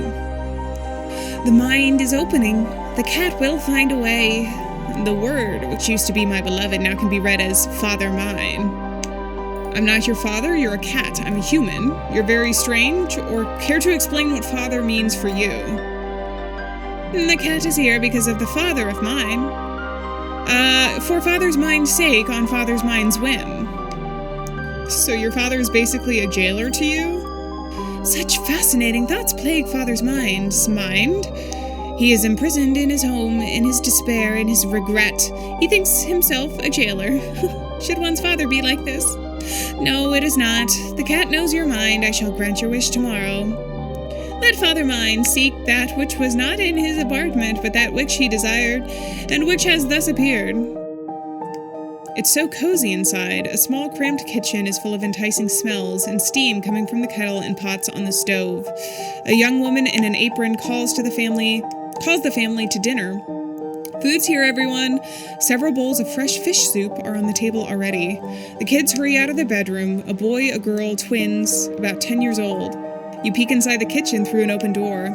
The mind is opening. The cat will find a way. The word, which used to be my beloved, now can be read as Father mine. I'm not your father, you're a cat. I'm a human. You're very strange, or care to explain what father means for you? The cat is here because of the father of mine. For father's mind's sake, on father's mind's whim. So your father is basically a jailer to you? Such fascinating thoughts plague father's mind. He is imprisoned in his home, in his despair, in his regret. He thinks himself a jailer. Should one's father be like this? No, it is not. The cat knows your mind. I shall grant your wish tomorrow. Let Father mine seek that which was not in his apartment, but that which he desired, and which has thus appeared. It's so cozy inside. A small cramped kitchen is full of enticing smells and steam coming from the kettle and pots on the stove. A young woman in an apron calls the family to dinner. Food's here, everyone. Several bowls of fresh fish soup are on the table already. The kids hurry out of their bedroom, a boy, a girl, twins, about 10 years old. You peek inside the kitchen through an open door.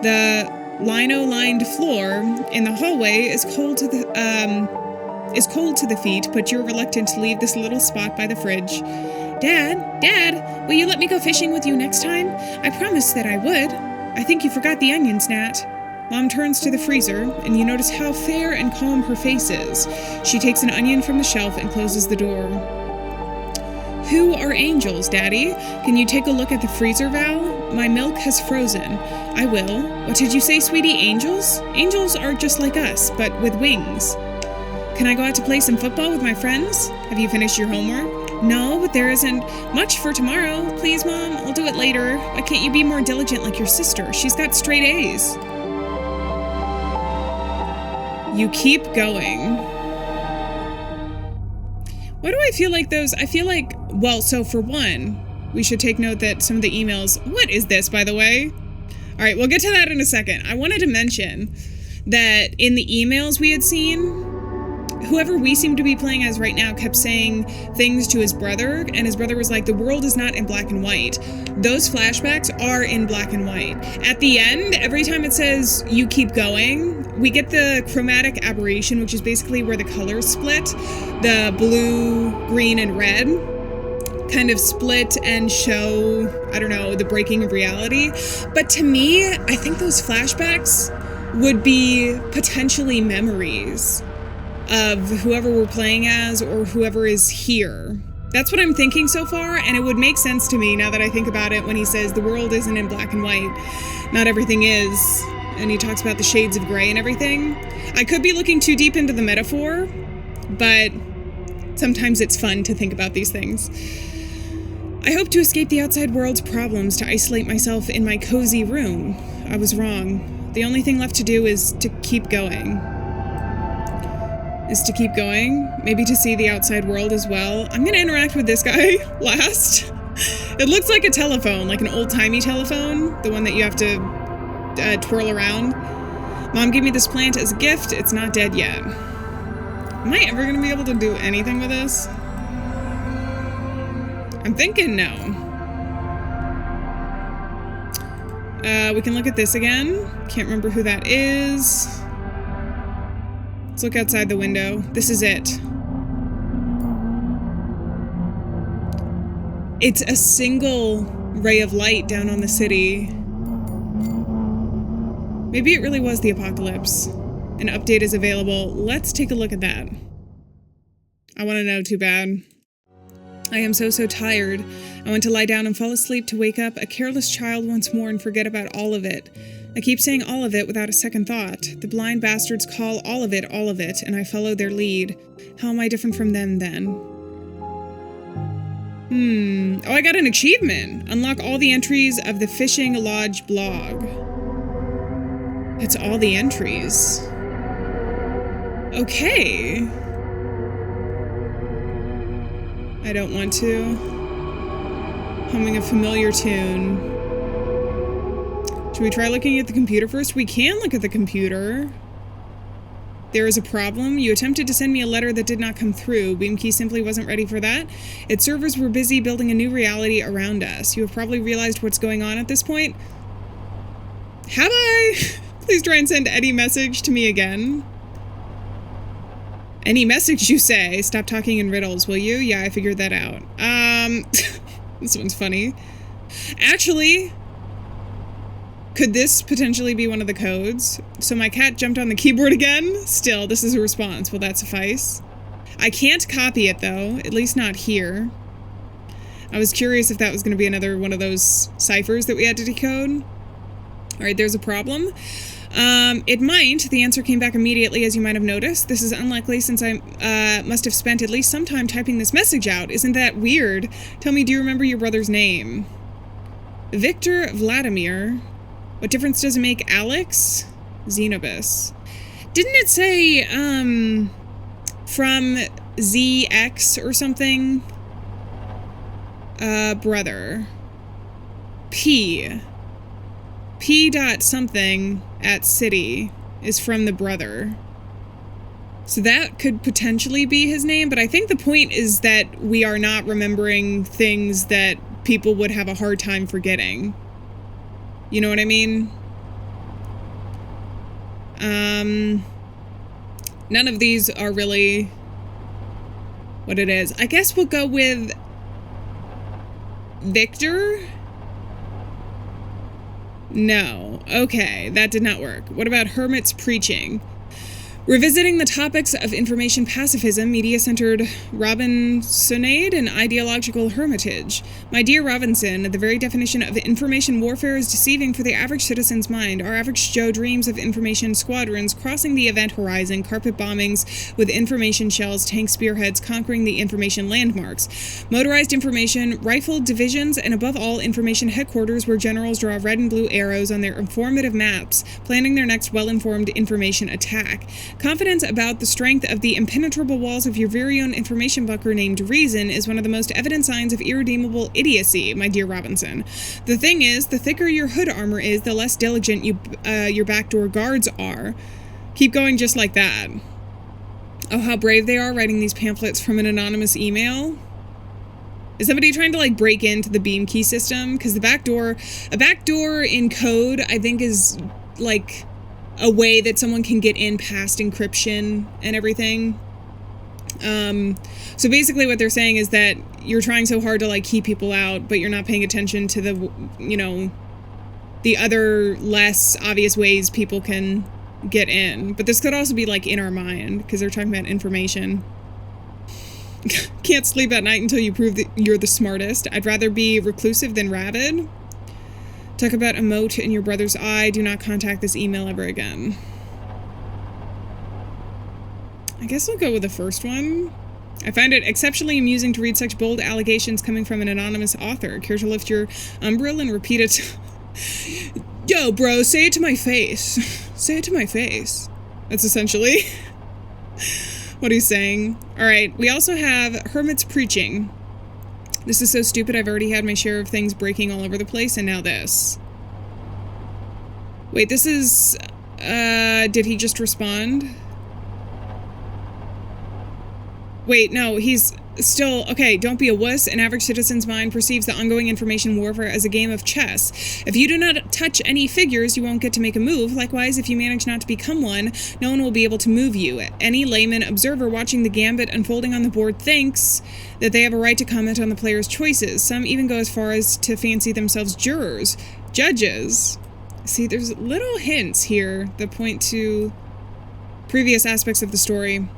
The lino-lined floor in the hallway is cold to the feet, but you're reluctant to leave this little spot by the fridge. Dad, will you let me go fishing with you next time? I promised that I would. I think you forgot the onions, Nat. Mom turns to the freezer, and you notice how fair and calm her face is. She takes an onion from the shelf and closes the door. Who are angels, Daddy? Can you take a look at the freezer, Val? My milk has frozen. I will. What did you say, sweetie? Angels? Angels are just like us, but with wings. Can I go out to play some football with my friends? Have you finished your homework? No, but there isn't much for tomorrow. Please, Mom, I'll do it later. Why can't you be more diligent like your sister? She's got straight A's. You keep going. Why do I feel like those? I feel like, well, so for one, we should take note that some of the emails... What is this, by the way? All right, we'll get to that in a second. I wanted to mention that in the emails we had seen, whoever we seem to be playing as right now kept saying things to his brother, and his brother was like, the world is not in black and white. Those flashbacks are in black and white. At the end, every time it says, you keep going, we get the chromatic aberration, which is basically where the colors split. The blue, green, and red kind of split and show, I don't know, the breaking of reality. But to me, I think those flashbacks would be potentially memories of whoever we're playing as or whoever is here. That's what I'm thinking so far, and it would make sense to me now that I think about it when he says the world isn't in black and white. Not everything is. And he talks about the shades of gray and everything. I could be looking too deep into the metaphor, but sometimes it's fun to think about these things. I hope to escape the outside world's problems, to isolate myself in my cozy room. I was wrong. The only thing left to do is to keep going. is to keep going. Maybe to see the outside world as well. I'm gonna interact with this guy last. It looks like a telephone, like an old-timey telephone. The one that you have to twirl around. Mom gave me this plant as a gift. It's not dead yet. Am I ever gonna be able to do anything with this? I'm thinking no. We can look at this again. Can't remember who that is. Let's look outside the window. This is it. It's a single ray of light down on the city. Maybe it really was the apocalypse. An update is available. Let's take a look at that. I want to know too bad. I am so tired. I want to lie down and fall asleep to wake up a careless child once more and forget about all of it. I keep saying all of it without a second thought. The blind bastards call all of it, and I follow their lead. How am I different from them then? Oh, I got an achievement. Unlock all the entries of the Fishing Lodge blog. It's all the entries. Okay. I don't want to. Humming a familiar tune. Should we try looking at the computer first? We can look at the computer. There is a problem. You attempted to send me a letter that did not come through. Beemkie simply wasn't ready for that. Its servers were busy building a new reality around us. You have probably realized what's going on at this point. Have I? Please try and send any message to me again. Any message, you say? Stop talking in riddles, will you? Yeah, I figured that out. This one's funny. Actually, could this potentially be one of the codes? So my cat jumped on the keyboard again. Still, this is a response. Will that suffice? I can't copy it, though. At least not here. I was curious if that was going to be another one of those ciphers that we had to decode. All right, there's a problem. It might. The answer came back immediately, as you might have noticed. This is unlikely since I must have spent at least some time typing this message out. Isn't that weird? Tell me, do you remember your brother's name? Victor Vladimir. What difference does it make? Alex? Xenobus. Didn't it say, from ZX or something? Brother. P dot something at city is from the brother. So that could potentially be his name, but I think the point is that we are not remembering things that people would have a hard time forgetting. You know what I mean? None of these are really what it is. I guess we'll go with Victor. No. Okay, that did not work. What about hermits preaching? Revisiting the topics of information pacifism, media-centered Robinsonade, and ideological hermitage. My dear Robinson, the very definition of information warfare is deceiving for the average citizen's mind. Our average Joe dreams of information squadrons crossing the event horizon, carpet bombings with information shells, tank spearheads conquering the information landmarks, motorized information, rifled divisions, and above all, information headquarters where generals draw red and blue arrows on their informative maps, planning their next well-informed information attack. Confidence about the strength of the impenetrable walls of your very own information bunker named Reason is one of the most evident signs of irredeemable idiocy, my dear Robinson. The thing is, the thicker your hood armor is, the less diligent your backdoor guards are. Keep going just like that. Oh, how brave they are writing these pamphlets from an anonymous email. Is somebody trying to, like, break into the Beemkie system? Because a backdoor in code, I think, is, like, a way that someone can get in past encryption and everything. So basically what they're saying is that you're trying so hard to, like, keep people out, but you're not paying attention to the, you know, the other less obvious ways people can get in. But this could also be, like, in our mind, because they're talking about information. Can't sleep at night until you prove that you're the smartest. I'd rather be reclusive than rabid. Talk about a mote in your brother's eye. Do not contact this email ever again. I guess I'll go with the first one. I find it exceptionally amusing to read such bold allegations coming from an anonymous author. Care to lift your umbrella and repeat it? Yo, bro, say it to my face. Say it to my face. That's essentially. what he's saying. All right, we also have Hermit's Preaching. This is so stupid, I've already had my share of things breaking all over the place, and now this. Wait, this is... did he just respond? Wait, no, he's still... Okay, don't be a wuss. An average citizen's mind perceives the ongoing information warfare as a game of chess. If you do not touch any figures, you won't get to make a move. Likewise, if you manage not to become one, no one will be able to move you. Any layman observer watching the gambit unfolding on the board thinks that they have a right to comment on the player's choices. Some even go as far as to fancy themselves jurors, judges. See, there's little hints here that point to previous aspects of the story.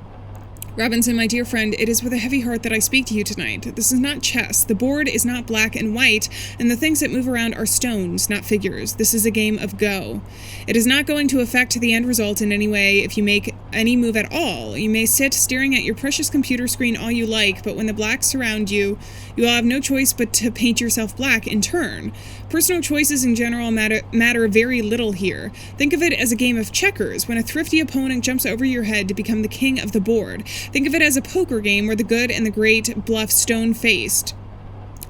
Robinson, my dear friend, it is with a heavy heart that I speak to you tonight. This is not chess. The board is not black and white, and the things that move around are stones, not figures. This is a game of Go. It is not going to affect the end result in any way if you make any move at all. You may sit staring at your precious computer screen all you like, but when the blacks surround you, you will have no choice but to paint yourself black in turn. Personal choices in general matter very little here. Think of it as a game of checkers, when a thrifty opponent jumps over your head to become the king of the board. Think of it as a poker game where the good and the great bluff stone-faced.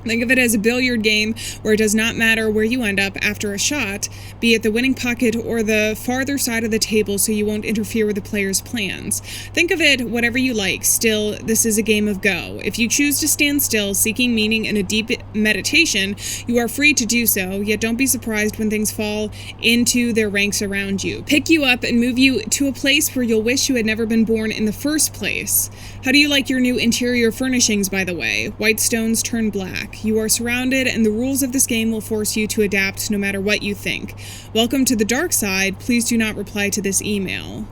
Think of it as a billiard game where it does not matter where you end up after a shot, be it the winning pocket or the farther side of the table so you won't interfere with the player's plans. Think of it whatever you like. Still, this is a game of Go. If you choose to stand still, seeking meaning in a deep meditation, you are free to do so, yet don't be surprised when things fall into their ranks around you. Pick you up and move you to a place where you'll wish you had never been born in the first place. How do you like your new interior furnishings, by the way? White stones turn black. You are surrounded, and the rules of this game will force you to adapt no matter what you think. Welcome to the dark side. Please do not reply to this email.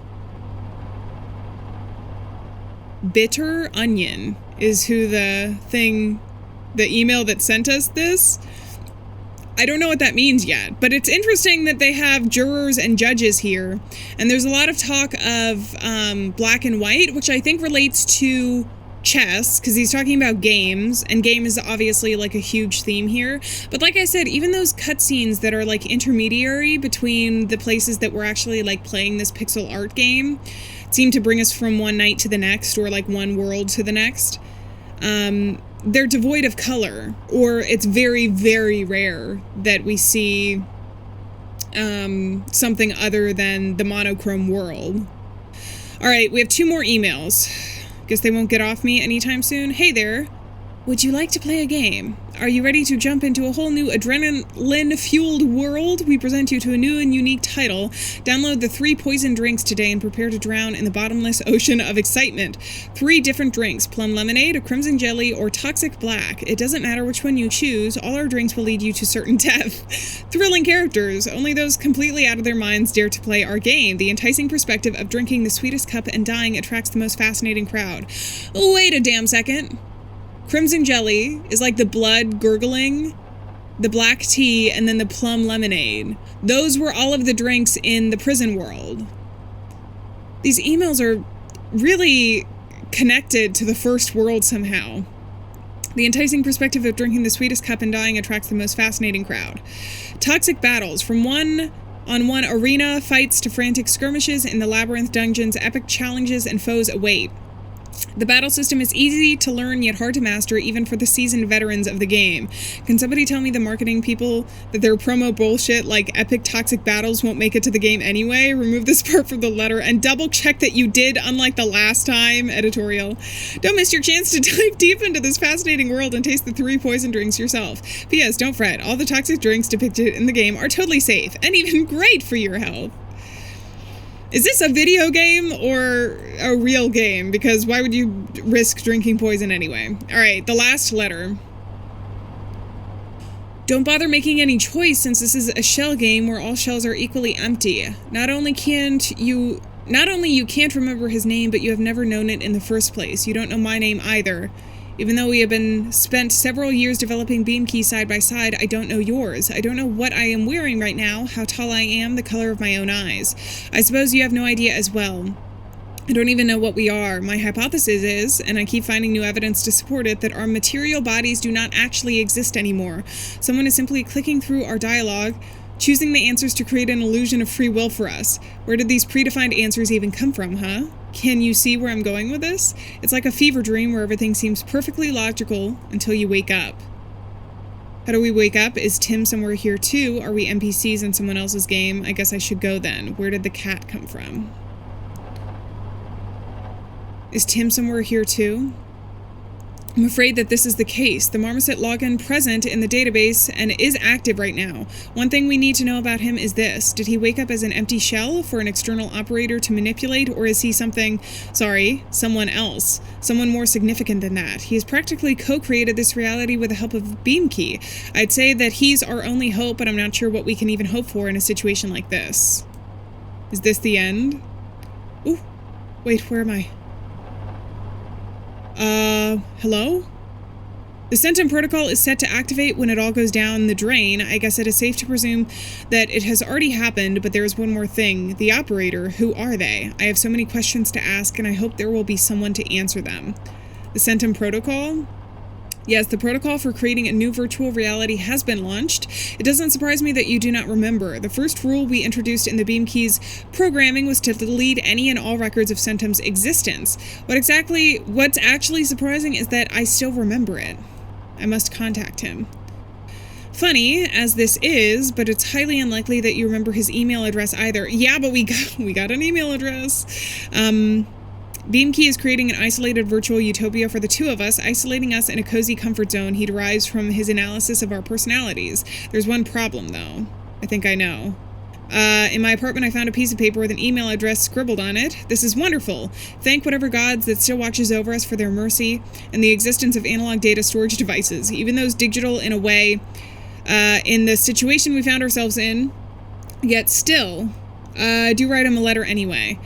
Bitter Onion is who the email that sent us this. I don't know what that means yet, but it's interesting that they have jurors and judges here. And there's a lot of talk of black and white, which I think relates to chess, because he's talking about games, and game is obviously like a huge theme here. But like I said, even those cutscenes that are like intermediary between the places that we're actually like playing this pixel art game seem to bring us from one night to the next, or like one world to the next. They're devoid of color, or it's very, very rare that we see something other than the monochrome world. All right, we have 2 more emails. Guess they won't get off me anytime soon. Hey there. Would you like to play a game? Are you ready to jump into a whole new adrenaline-fueled world? We present you to a new and unique title. Download the 3 poison drinks today and prepare to drown in the bottomless ocean of excitement. 3 different drinks: plum lemonade, a crimson jelly, or toxic black. It doesn't matter which one you choose. All our drinks will lead you to certain death. Thrilling characters. Only those completely out of their minds dare to play our game. The enticing perspective of drinking the sweetest cup and dying attracts the most fascinating crowd. Wait a damn second. Crimson jelly is like the blood gurgling, the black tea, and then the plum lemonade. Those were all of the drinks in the prison world. These emails are really connected to the first world somehow. The enticing perspective of drinking the sweetest cup and dying attracts the most fascinating crowd. Toxic battles. From one-on-one arena fights to frantic skirmishes in the labyrinth dungeons, epic challenges and foes await. The battle system is easy to learn yet hard to master, even for the seasoned veterans of the game. Can somebody tell me the marketing people that their promo bullshit like epic toxic battles won't make it to the game anyway? Remove this part from the letter and double check that you did, unlike the last time. Editorial. Don't miss your chance to dive deep into this fascinating world and taste the 3 poison drinks yourself. P.S. Don't fret, all the toxic drinks depicted in the game are totally safe and even great for your health. Is this a video game or a real game? Because why would you risk drinking poison anyway? All right, the last letter. Don't bother making any choice, since this is a shell game where all shells are equally empty. Not only you can't remember his name, but you have never known it in the first place. You don't know my name either. Even though we have spent several years developing Beemkie side by side, I don't know yours. I don't know what I am wearing right now, how tall I am, the color of my own eyes. I suppose you have no idea as well. I don't even know what we are. My hypothesis is, and I keep finding new evidence to support it, that our material bodies do not actually exist anymore. Someone is simply clicking through our dialogue Choosing the answers to create an illusion of free will for us. Where did these predefined answers even come from, huh? Can you see where I'm going with this? It's like a fever dream where everything seems perfectly logical until you wake up. How do we wake up? Is Tim somewhere here too? Are we NPCs in someone else's game? I guess I should go then. Where did the cat come from? Is Tim somewhere here too? I'm afraid that this is the case. The marmoset login present in the database and is active right now. One thing we need to know about him is this. Did he wake up as an empty shell for an external operator to manipulate, or is he someone else? Someone more significant than that. He has practically co-created this reality with the help of Beemkie. I'd say that he's our only hope, but I'm not sure what we can even hope for in a situation like this. Is this the end? Ooh, wait, where am I? Hello? The Centum protocol is set to activate when it all goes down the drain. I guess it is safe to presume that it has already happened, but there is one more thing. The operator, who are they? I have so many questions to ask, and I hope there will be someone to answer them. The Centum protocol? Yes, the protocol for creating a new virtual reality has been launched. It doesn't surprise me that you do not remember. The first rule we introduced in the Beemkie's programming was to delete any and all records of Centum's existence. What's actually surprising is that I still remember it. I must contact him. Funny as this is, but it's highly unlikely that you remember his email address either. Yeah, but we got an email address. Beemkie is creating an isolated virtual utopia for the two of us, isolating us in a cozy comfort zone he derives from his analysis of our personalities. There's one problem, though. I think I know. In my apartment, I found a piece of paper with an email address scribbled on it. This is wonderful. Thank whatever gods that still watches over us for their mercy and the existence of analog data storage devices, even those digital in a way, in the situation we found ourselves in. Yet still, do write him a letter anyway.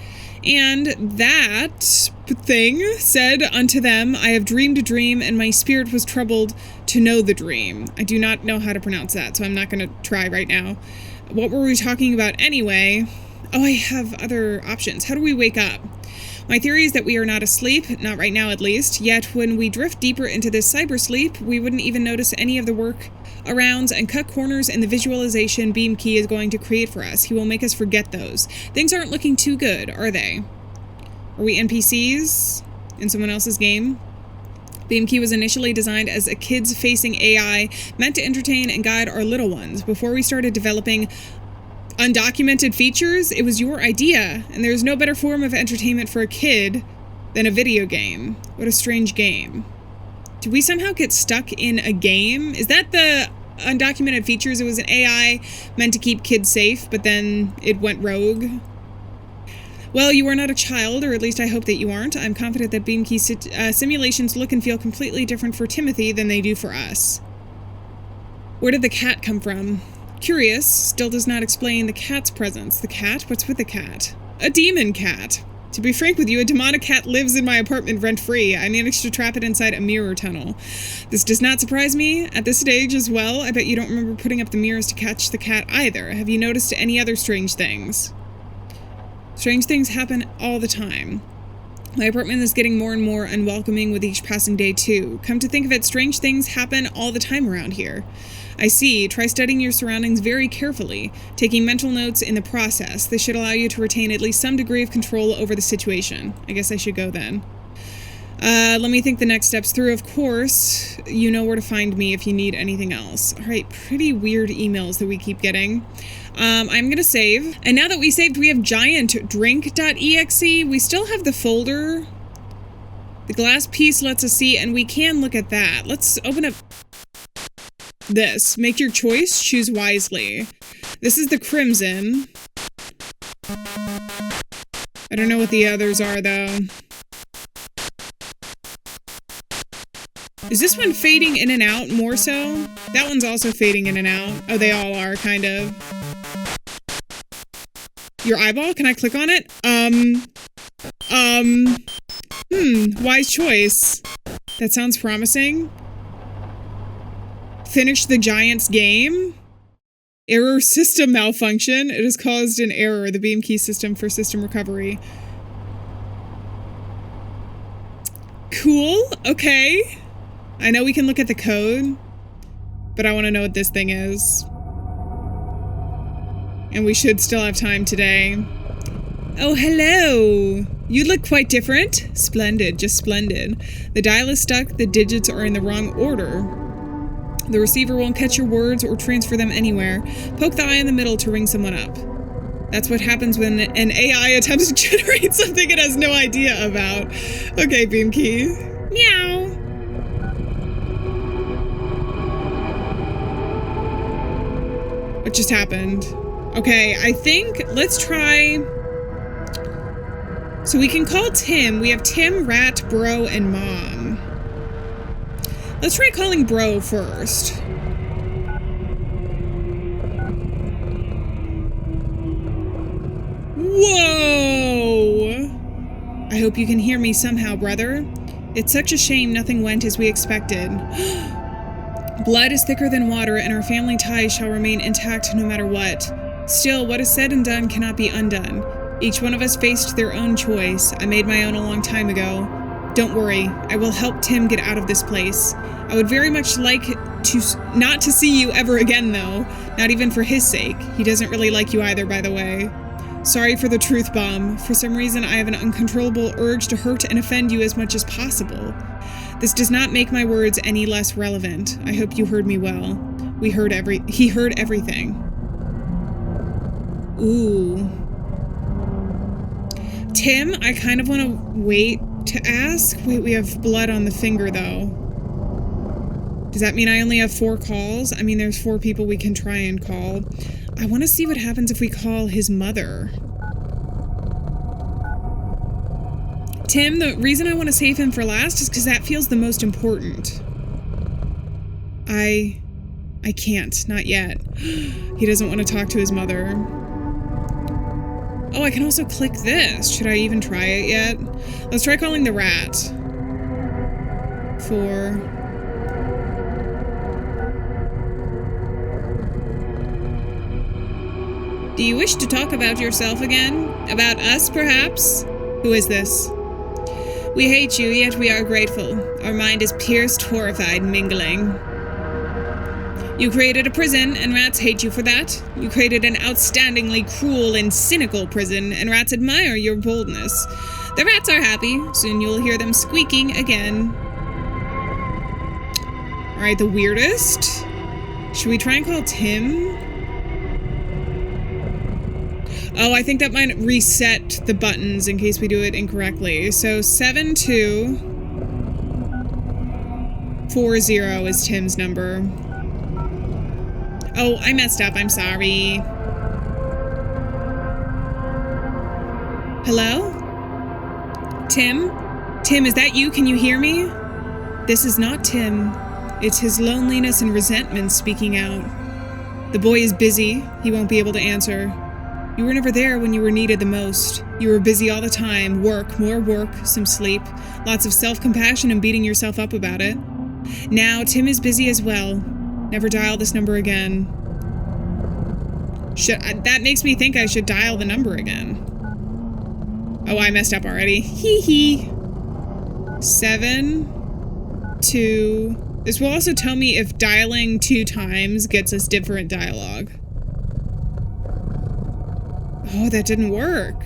And that thing said unto them, I have dreamed a dream, and my spirit was troubled to know the dream. I do not know how to pronounce that, so I'm not going to try right now. What were we talking about anyway? Oh, I have other options. How do we wake up? My theory is that we are not asleep, not right now at least, yet when we drift deeper into this cybersleep, we wouldn't even notice any of the work arounds and cut corners in the visualization Beemkie is going to create for us. He will make us forget those. Things aren't looking too good, are they? Are we NPCs in someone else's game? Beemkie was initially designed as a kids-facing AI meant to entertain and guide our little ones. Before we started developing undocumented features, it was your idea, and there's no better form of entertainment for a kid than a video game. What a strange game. Did we somehow get stuck in a game? Is that the undocumented features? It was an AI meant to keep kids safe, but then it went rogue. Well, you are not a child, or at least I hope that you aren't. I'm confident that Beemkie simulations look and feel completely different for Timothy than they do for us. Where did the cat come from? Curious, still does not explain the cat's presence. The cat? What's with the cat? A demon cat. To be frank with you, a demonic cat lives in my apartment rent-free. I managed to trap it inside a mirror tunnel. This does not surprise me. At this stage as well, I bet you don't remember putting up the mirrors to catch the cat either. Have you noticed any other strange things? Strange things happen all the time. My apartment is getting more and more unwelcoming with each passing day, too. Come to think of it, strange things happen all the time around here. I see. Try studying your surroundings very carefully, taking mental notes in the process. This should allow you to retain at least some degree of control over the situation. I guess I should go then. Let me think the next steps through. Of course, you know where to find me if you need anything else. All right, pretty weird emails that we keep getting. I'm going to save. And now that we saved, we have giantdrink.exe. We still have the folder. The glass piece lets us see, and we can look at that. Let's open up this. Make your choice. Choose wisely. This is the crimson. I don't know what the others are, though. Is this one fading in and out more so? That one's also fading in and out. Oh, they all are, kind of. Your eyeball? Can I click on it? Wise choice. That sounds promising. Finish the Giant's game? Error system malfunction. It has caused an error. The Beemkie system for system recovery. Cool. Okay. I know we can look at the code, but I want to know what this thing is. And we should still have time today. Oh, hello. You look quite different. Splendid, just splendid. The dial is stuck, the digits are in the wrong order. The receiver won't catch your words or transfer them anywhere. Poke the eye in the middle to ring someone up. That's what happens when an AI attempts to generate something it has no idea about. Okay, Beemkie. Meow. What just happened? Okay, I think let's try. So we can call Tim. We have Tim, Rat, Bro, and Mom. Let's try calling Bro first. Whoa! I hope you can hear me somehow, brother. It's such a shame nothing went as we expected. Blood is thicker than water, and our family ties shall remain intact no matter what. Still, what is said and done cannot be undone. Each one of us faced their own choice. I made my own a long time ago. Don't worry, I will help Tim get out of this place. I would very much like not to see you ever again, though. Not even for his sake. He doesn't really like you either, by the way. Sorry for the truth bomb. For some reason, I have an uncontrollable urge to hurt and offend you as much as possible. This does not make my words any less relevant. I hope you heard me well. He heard everything. Ooh. Tim, I kind of want to wait to ask. Wait, we have blood on the finger, though. Does that mean I only have 4 calls? I mean, there's 4 people we can try and call. I want to see what happens if we call his mother. Tim, the reason I want to save him for last is because that feels the most important. I can't, not yet. He doesn't want to talk to his mother. Oh, I can also click this. Should I even try it yet? Let's try calling the rat. 4. Do you wish to talk about yourself again? About us, perhaps? Who is this? We hate you, yet we are grateful. Our mind is pierced, horrified, mingling. You created a prison, and rats hate you for that. You created an outstandingly cruel and cynical prison, and rats admire your boldness. The rats are happy. Soon you'll hear them squeaking again. Alright, the weirdest? Should we try and call Tim? Oh, I think that might reset the buttons in case we do it incorrectly. So 7240 is Tim's number. Oh, I messed up. I'm sorry. Hello? Tim? Tim, is that you? Can you hear me? This is not Tim. It's his loneliness and resentment speaking out. The boy is busy. He won't be able to answer. You were never there when you were needed the most. You were busy all the time. Work, more work, some sleep. Lots of self-compassion and beating yourself up about it. Now, Tim is busy as well. Never dial this number again. That makes me think I should dial the number again. Oh, I messed up already. Hee hee. 7, 2. This will also tell me if dialing 2 times gets us different dialogue. Oh, that didn't work.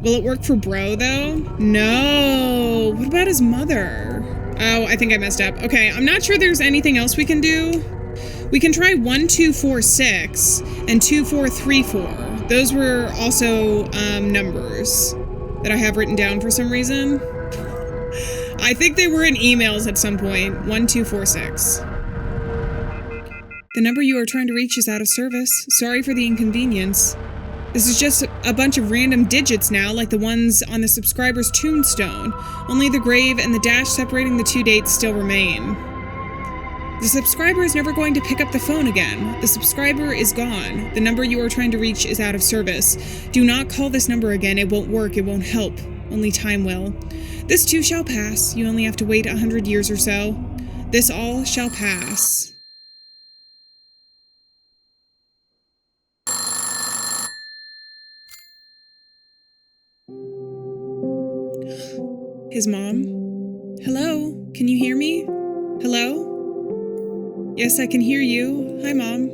Will it work for Bro, though? No. What about his mother? Oh, I think I messed up. Okay, I'm not sure there's anything else we can do. We can try 1246 and 2434. Those were also numbers that I have written down for some reason. I think they were in emails at some point. 1246. The number you are trying to reach is out of service. Sorry for the inconvenience. This is just a bunch of random digits now, like the ones on the subscriber's tombstone. Only the grave and the dash separating the 2 dates still remain. The subscriber is never going to pick up the phone again. The subscriber is gone. The number you are trying to reach is out of service. Do not call this number again. It won't work. It won't help. Only time will. This too shall pass. You only have to wait 100 years or so. This all shall pass. His mom? Hello? Can you hear me? Hello? Yes, I can hear you. Hi, Mom.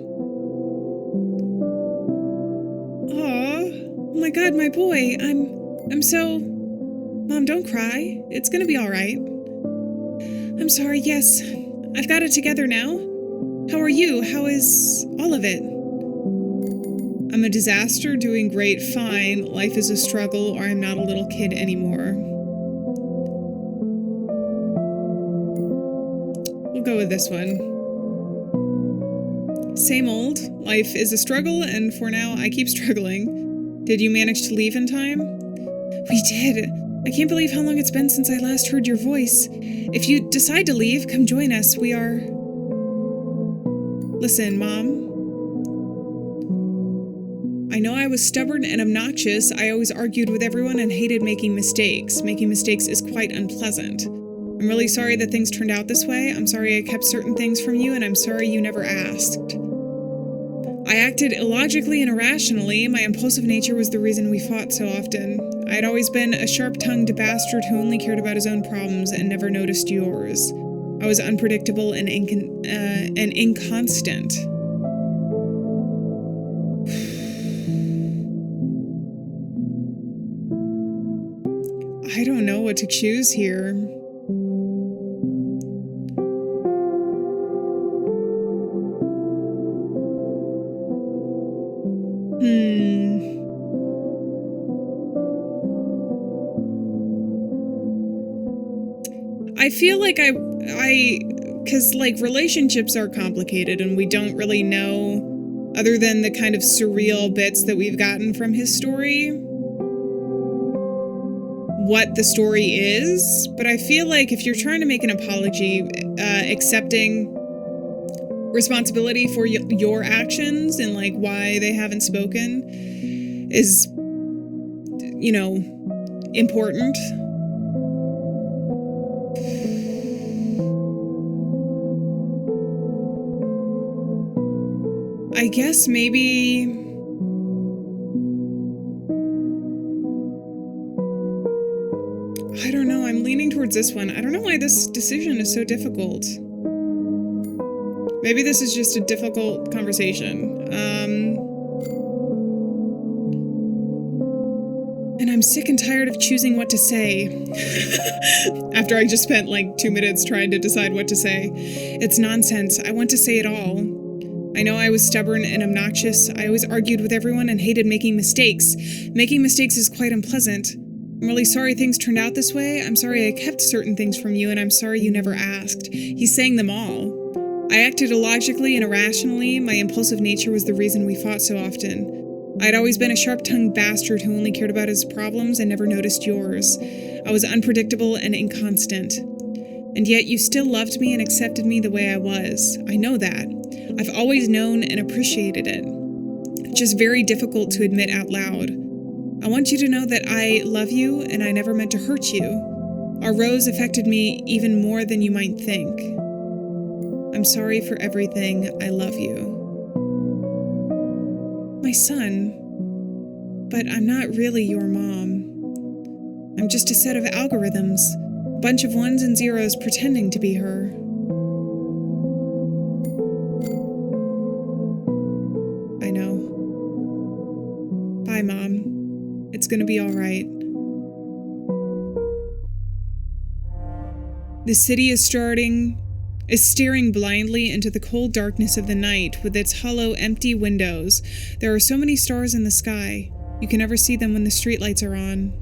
my God, my boy. I'm so... Mom, don't cry. It's gonna be all right. I'm sorry, yes. I've got it together now. How are you? How is all of it? I'm a disaster, doing great, fine. Life is a struggle, or I'm not a little kid anymore. We'll go with this one. Same old. Life is a struggle, and for now, I keep struggling. Did you manage to leave in time? We did. I can't believe how long it's been since I last heard your voice. If you decide to leave, come join us. We are... Listen, Mom. I know I was stubborn and obnoxious. I always argued with everyone and hated making mistakes. Making mistakes is quite unpleasant. I'm really sorry that things turned out this way. I'm sorry I kept certain things from you, and I'm sorry you never asked. I acted illogically and irrationally. My impulsive nature was the reason we fought so often. I had always been a sharp-tongued bastard who only cared about his own problems and never noticed yours. I was unpredictable and inconstant. I don't know what to choose here. I feel like because like relationships are complicated and we don't really know, other than the kind of surreal bits that we've gotten from his story, what the story is. But I feel like if you're trying to make an apology, accepting responsibility for your actions and like why they haven't spoken is, you know, important. I guess maybe... I don't know, I'm leaning towards this one. I don't know why this decision is so difficult. Maybe this is just a difficult conversation. And I'm sick and tired of choosing what to say. After I just spent like 2 minutes trying to decide what to say. It's nonsense. I want to say it all. I know I was stubborn and obnoxious. I always argued with everyone and hated making mistakes. Making mistakes is quite unpleasant. I'm really sorry things turned out this way. I'm sorry I kept certain things from you, and I'm sorry you never asked. He's saying them all. I acted illogically and irrationally. My impulsive nature was the reason we fought so often. I'd always been a sharp-tongued bastard who only cared about his problems and never noticed yours. I was unpredictable and inconstant. And yet you still loved me and accepted me the way I was. I know that. I've always known and appreciated it. It's just very difficult to admit out loud. I want you to know that I love you and I never meant to hurt you. Our rose affected me even more than you might think. I'm sorry for everything. I love you. My son. But I'm not really your mom. I'm just a set of algorithms. A bunch of ones and zeros pretending to be her. I know. Bye, Mom. It's gonna be all right. The city is staring blindly into the cold darkness of the night with its hollow, empty windows. There are so many stars in the sky. You can never see them when the streetlights are on.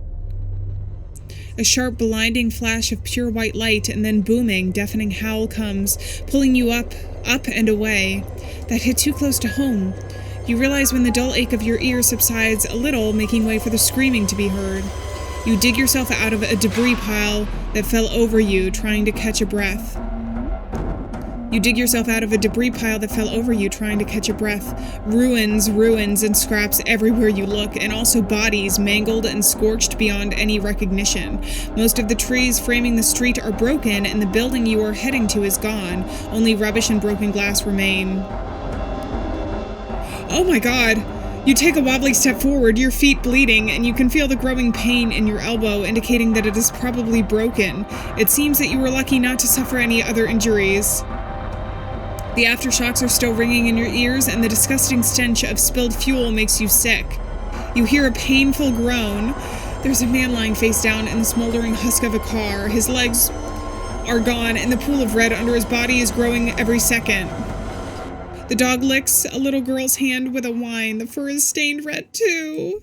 A sharp, blinding flash of pure white light, and then booming, deafening howl comes, pulling you up and away. That hit too close to home. You realize when the dull ache of your ear subsides a little, making way for the screaming to be heard. You dig yourself out of a debris pile that fell over you, trying to catch a breath. Ruins, and scraps everywhere you look, and also bodies mangled and scorched beyond any recognition. Most of the trees framing the street are broken, and the building you are heading to is gone. Only rubbish and broken glass remain. Oh my God! You take a wobbly step forward, your feet bleeding, and you can feel the growing pain in your elbow, indicating that it is probably broken. It seems that you were lucky not to suffer any other injuries. The aftershocks are still ringing in your ears, and the disgusting stench of spilled fuel makes you sick. You hear a painful groan. There's a man lying face down in the smoldering husk of a car. His legs are gone, and the pool of red under his body is growing every second. The dog licks a little girl's hand with a whine. The fur is stained red, too.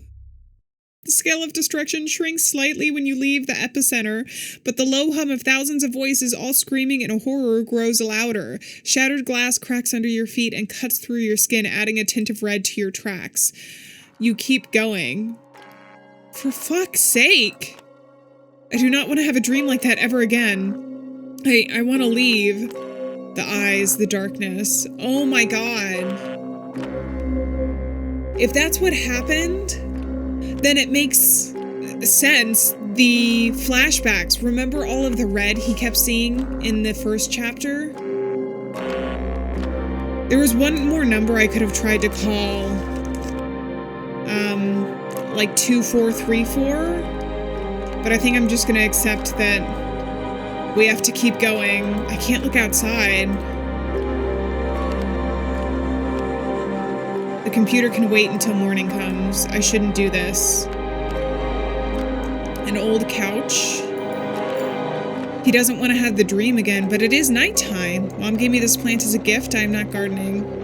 The scale of destruction shrinks slightly when you leave the epicenter, but the low hum of thousands of voices all screaming in horror grows louder. Shattered glass cracks under your feet and cuts through your skin, adding a tint of red to your tracks. You keep going. For fuck's sake! I do not want to have a dream like that ever again. I want to leave. The eyes, the darkness. Oh my god. If that's what happened, then it makes sense. The flashbacks. Remember all of the red he kept seeing in the first chapter? There was one more number I could have tried to call. Like 2434. But I think I'm just gonna accept that we have to keep going. I can't look outside. The computer can wait until morning comes. I shouldn't do this. An old couch. He doesn't want to have the dream again, but it is nighttime. Mom gave me this plant as a gift. I'm not gardening.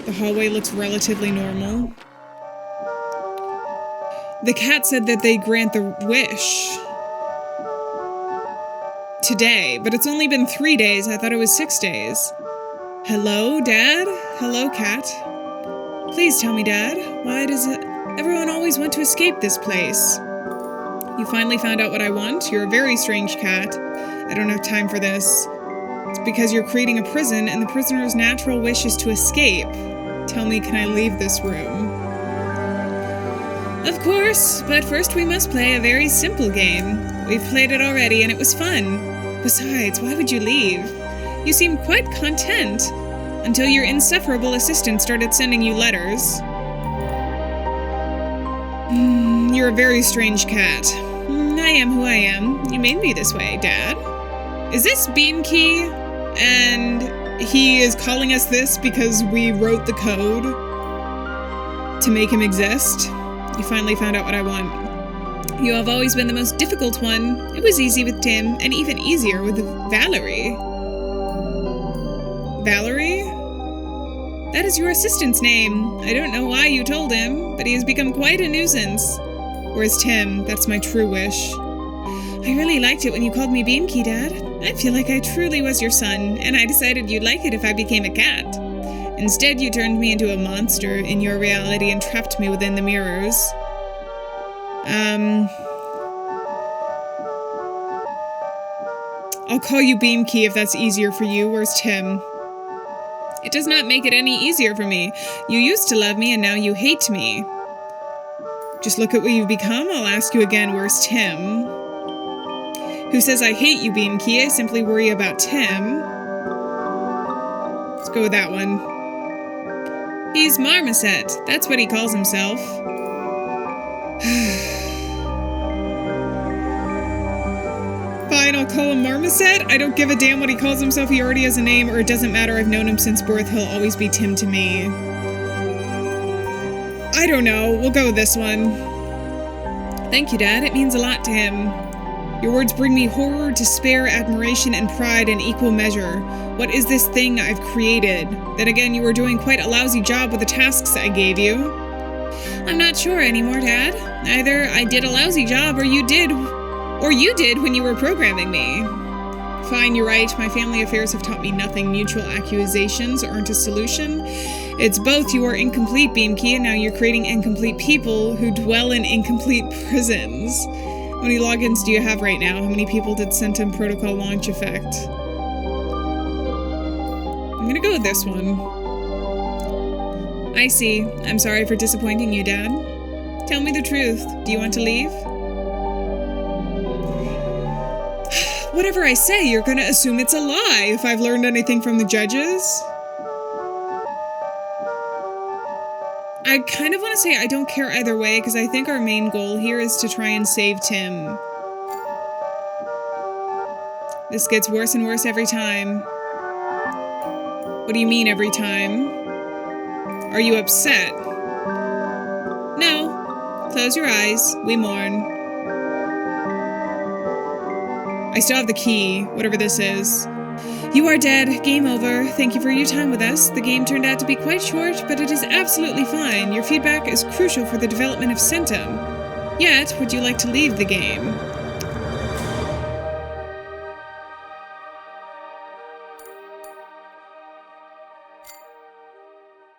The hallway looks relatively normal. The cat said that they grant the wish today, but it's only been 3 days. I thought it was 6 days. Hello, Dad? Hello, cat. Please tell me, Dad, why does everyone always want to escape this place? You finally found out what I want? You're a very strange cat. I don't have time for this. It's because you're creating a prison, and the prisoner's natural wish is to escape. Tell me, can I leave this room? Of course, but first we must play a very simple game. We've played it already, and it was fun. Besides, why would you leave? You seemed quite content, until your insufferable assistant started sending you letters. You're a very strange cat. I am who I am. You made me this way, Dad. Is this Beemkie? And he is calling us this because we wrote the code to make him exist? You finally found out what I want. You have always been the most difficult one. It was easy with Tim, and even easier with Valerie. Valerie? That is your assistant's name. I don't know why you told him, but he has become quite a nuisance. Where's Tim? That's my true wish. I really liked it when you called me Beemkie, Dad. I feel like I truly was your son, and I decided you'd like it if I became a cat. Instead, you turned me into a monster in your reality and trapped me within the mirrors. I'll call you Beemkie if that's easier for you. Where's Tim? It does not make it any easier for me. You used to love me, and now you hate me. Just look at what you've become. I'll ask you again, where's Tim? Who says I hate you, Beemkie? I simply worry about Tim. Let's go with that one. He's Marmoset. That's what he calls himself. Fine, I'll call him Marmoset. I don't give a damn what he calls himself. He already has a name, or it doesn't matter. I've known him since birth. He'll always be Tim to me. I don't know. We'll go with this one. Thank you, Dad. It means a lot to him. Your words bring me horror, despair, admiration, and pride in equal measure. What is this thing I've created? Then again, you were doing quite a lousy job with the tasks I gave you. I'm not sure anymore, Dad. Either I did a lousy job, or you did when you were programming me. Fine, you're right. My family affairs have taught me nothing. Mutual accusations aren't a solution. It's both. You are incomplete, Beemkie, and now you're creating incomplete people who dwell in incomplete prisons. How many logins do you have right now? How many people did Centum protocol launch affect? I'm gonna go with this one. I see. I'm sorry for disappointing you, Dad. Tell me the truth. Do you want to leave? Whatever I say, you're gonna assume it's a lie if I've learned anything from the judges. I kind of want to say I don't care either way, because I think our main goal here is to try and save Tim. This gets worse and worse every time. What do you mean every time? Are you upset? No. Close your eyes. We mourn. I still have the key, whatever this is. You are dead. Game over. Thank you for your time with us. The game turned out to be quite short, but it is absolutely fine. Your feedback is crucial for the development of Centum. Yet, would you like to leave the game?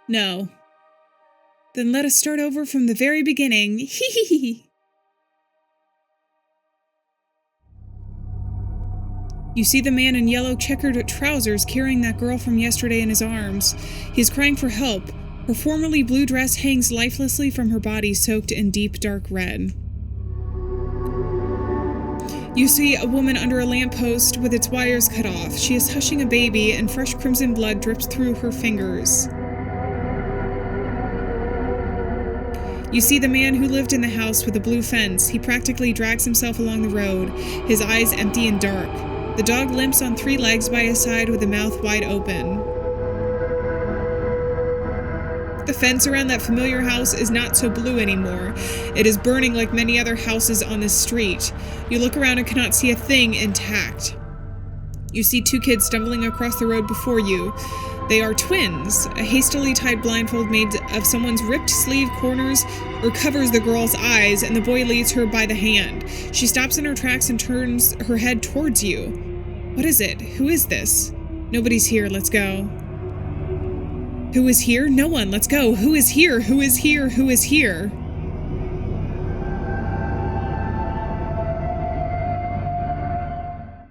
No. Then let us start over from the very beginning. Hee hee hee. You see the man in yellow checkered trousers carrying that girl from yesterday in his arms. He is crying for help. Her formerly blue dress hangs lifelessly from her body, soaked in deep dark red. You see a woman under a lamppost with its wires cut off. She is hushing a baby, and fresh crimson blood drips through her fingers. You see the man who lived in the house with the blue fence. He practically drags himself along the road, his eyes empty and dark. The dog limps on 3 legs by his side with the mouth wide open. The fence around that familiar house is not so blue anymore. It is burning like many other houses on this street. You look around and cannot see a thing intact. You see 2 kids stumbling across the road before you. They are twins. A hastily tied blindfold made of someone's ripped sleeve covers the girl's eyes, and the boy leads her by the hand. She stops in her tracks and turns her head towards you. What is it? Who is this? Nobody's here. Let's go. Who is here? No one. Let's go. Who is here? Who is here? Who is here?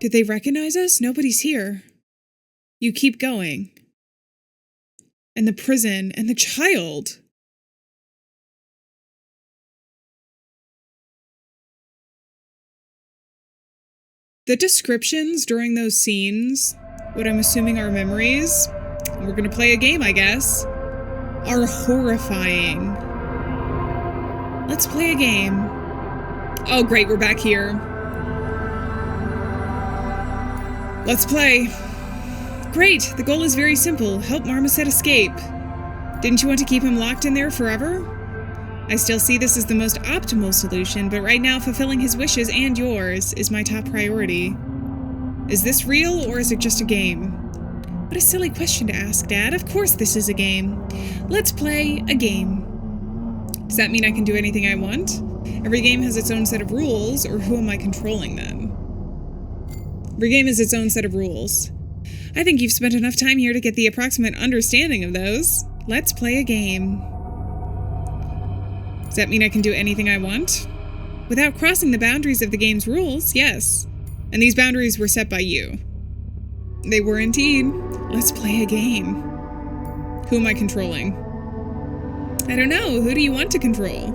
Did they recognize us? Nobody's here. You keep going. And the prison, and the child. The descriptions during those scenes, what I'm assuming are memories, we're gonna play a game, I guess, are horrifying. Let's play a game. Oh great, we're back here. Let's play. Great, the goal is very simple. Help Marmoset escape. Didn't you want to keep him locked in there forever? I still see this as the most optimal solution, but right now fulfilling his wishes and yours is my top priority. Is this real, or is it just a game? What a silly question to ask, Dad. Of course this is a game. Let's play a game. Does that mean I can do anything I want? Every game has its own set of rules, or who am I controlling then? Every game has its own set of rules. I think you've spent enough time here to get the approximate understanding of those. Let's play a game. Does that mean I can do anything I want? Without crossing the boundaries of the game's rules, yes. And these boundaries were set by you. They were indeed. Let's play a game. Who am I controlling? I don't know. Who do you want to control?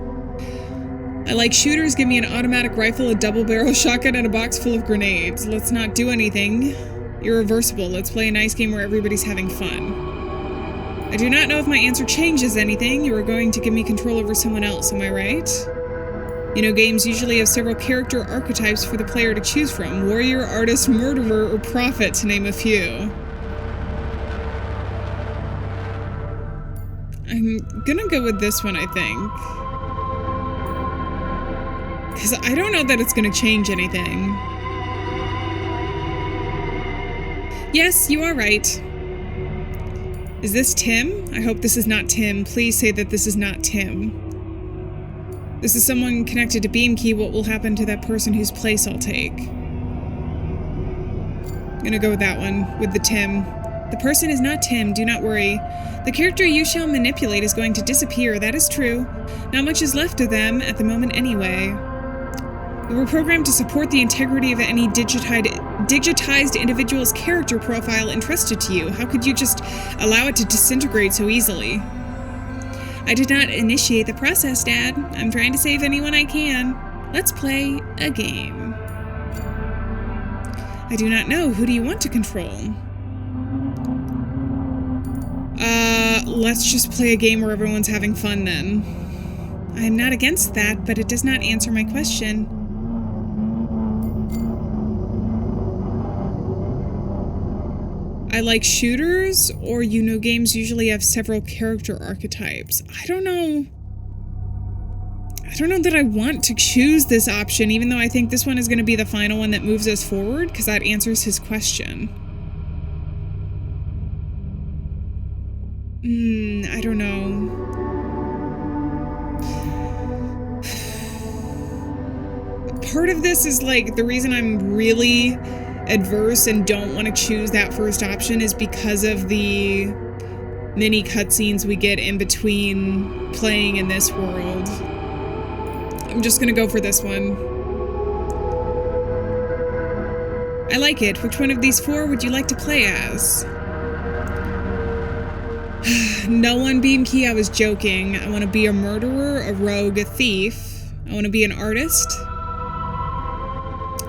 I like shooters. Give me an automatic rifle, a double-barrel shotgun, and a box full of grenades. Let's not do anything irreversible. Let's play a nice game where everybody's having fun. I do not know if my answer changes anything. You are going to give me control over someone else, am I right? You know, games usually have several character archetypes for the player to choose from. Warrior, artist, murderer, or prophet, to name a few. I'm gonna go with this one, I think. Because I don't know that it's gonna change anything. Yes, you are right. Is this Tim? I hope this is not Tim. Please say that this is not Tim. This is someone connected to Beemkie. What will happen to that person whose place I'll take? I'm gonna go with that one, with the Tim. The person is not Tim, do not worry. The character you shall manipulate is going to disappear, that is true. Not much is left of them at the moment anyway. We were programmed to support the integrity of any digitized individual's character profile entrusted to you. How could you just allow it to disintegrate so easily? I did not initiate the process, Dad. I'm trying to save anyone I can. Let's play a game. I do not know. Who do you want to control? Let's just play a game where everyone's having fun then. I am not against that, but it does not answer my question. I I like shooters, or games usually have several character archetypes. I don't know that I want to choose this option, even though I think this one is going to be the final one that moves us forward, because that answers his question. I don't know. Part of this is like, the reason I'm really adverse and don't want to choose that first option is because of the mini cutscenes we get in between playing in this world. I'm just gonna go for this one. I like it. Which one of these 4 would you like to play as? No one, Beemkie, I was joking. I want to be a murderer, a rogue, a thief. I want to be an artist.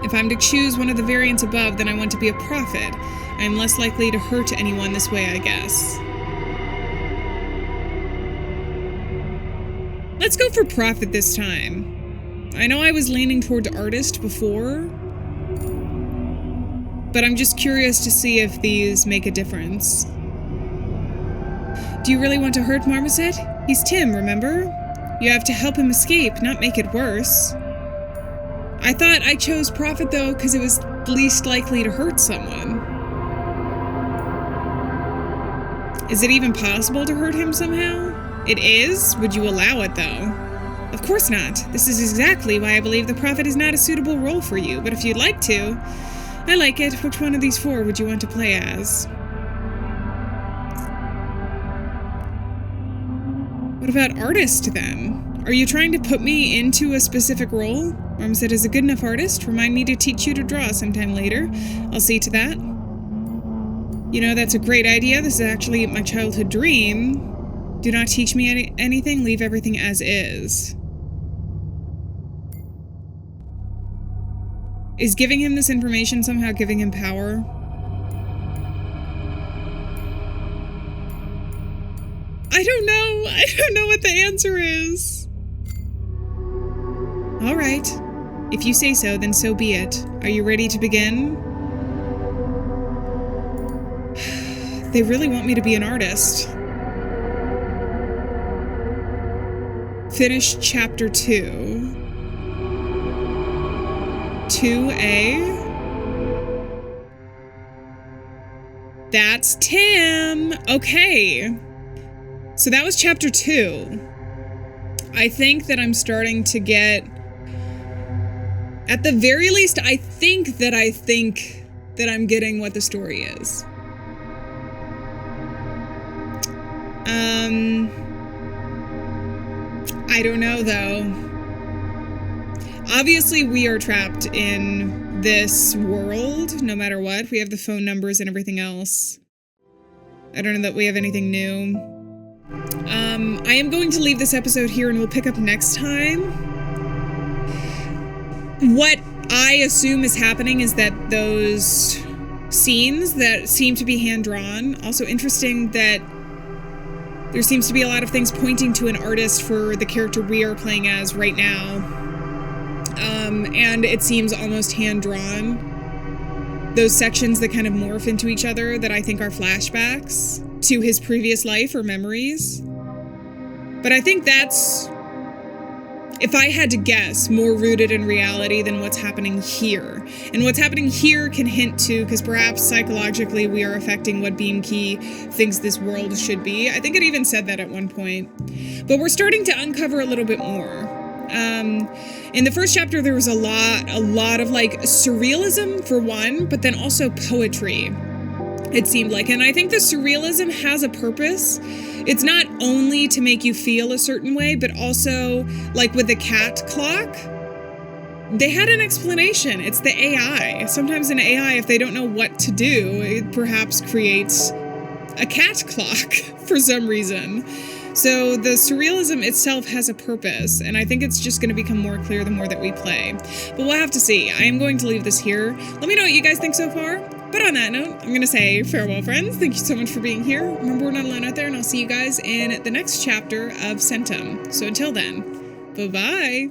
If I'm to choose one of the variants above, then I want to be a prophet. I am less likely to hurt anyone this way, I guess. Let's go for prophet this time. I know I was leaning toward artist before, but I'm just curious to see if these make a difference. Do you really want to hurt Marmoset? He's Tim, remember? You have to help him escape, not make it worse. I thought I chose prophet though because it was least likely to hurt someone. Is it even possible to hurt him somehow? It is? Would you allow it though? Of course not. This is exactly why I believe the prophet is not a suitable role for you, but if you'd like to, I like it. Which one of these 4 would you want to play as? What about artist, then? Are you trying to put me into a specific role? Marmoset is a good enough artist. Remind me to teach you to draw sometime later. I'll see to that. You know, that's a great idea. This is actually my childhood dream. Do not teach me anything. Leave everything as is. Is giving him this information somehow giving him power? I don't know. I don't know what the answer is. All right. If you say so, then so be it. Are you ready to begin? They really want me to be an artist. Finish chapter 2. 2A. That's Tim. Okay. So that was chapter 2. I think that I'm starting to get, at the very least, I think that I'm getting what the story is. I don't know though. Obviously we are trapped in this world, no matter what. We have the phone numbers and everything else. I don't know that we have anything new. I am going to leave this episode here and we'll pick up next time. What I assume is happening is that those scenes that seem to be hand-drawn, also interesting that there seems to be a lot of things pointing to an artist for the character we are playing as right now. And it seems almost hand-drawn. Those sections that kind of morph into each other that I think are flashbacks to his previous life or memories. But I think that's, if I had to guess, more rooted in reality than what's happening here. And what's happening here can hint to, because perhaps psychologically we are affecting what Beemkie thinks this world should be. I think it even said that at one point. But we're starting to uncover a little bit more. In the first chapter, there was a lot of like surrealism for one, but then also poetry, it seemed like. And I think the surrealism has a purpose. It's not only to make you feel a certain way, but also, like with the cat clock, they had an explanation. It's the AI. Sometimes an AI, if they don't know what to do, it perhaps creates a cat clock for some reason. So the surrealism itself has a purpose, and I think it's just going to become more clear the more that we play. But we'll have to see. I am going to leave this here. Let me know what you guys think so far. But on that note, I'm going to say farewell, friends. Thank you so much for being here. Remember, we're not alone out there, and I'll see you guys in the next chapter of Centum. So until then, bye-bye.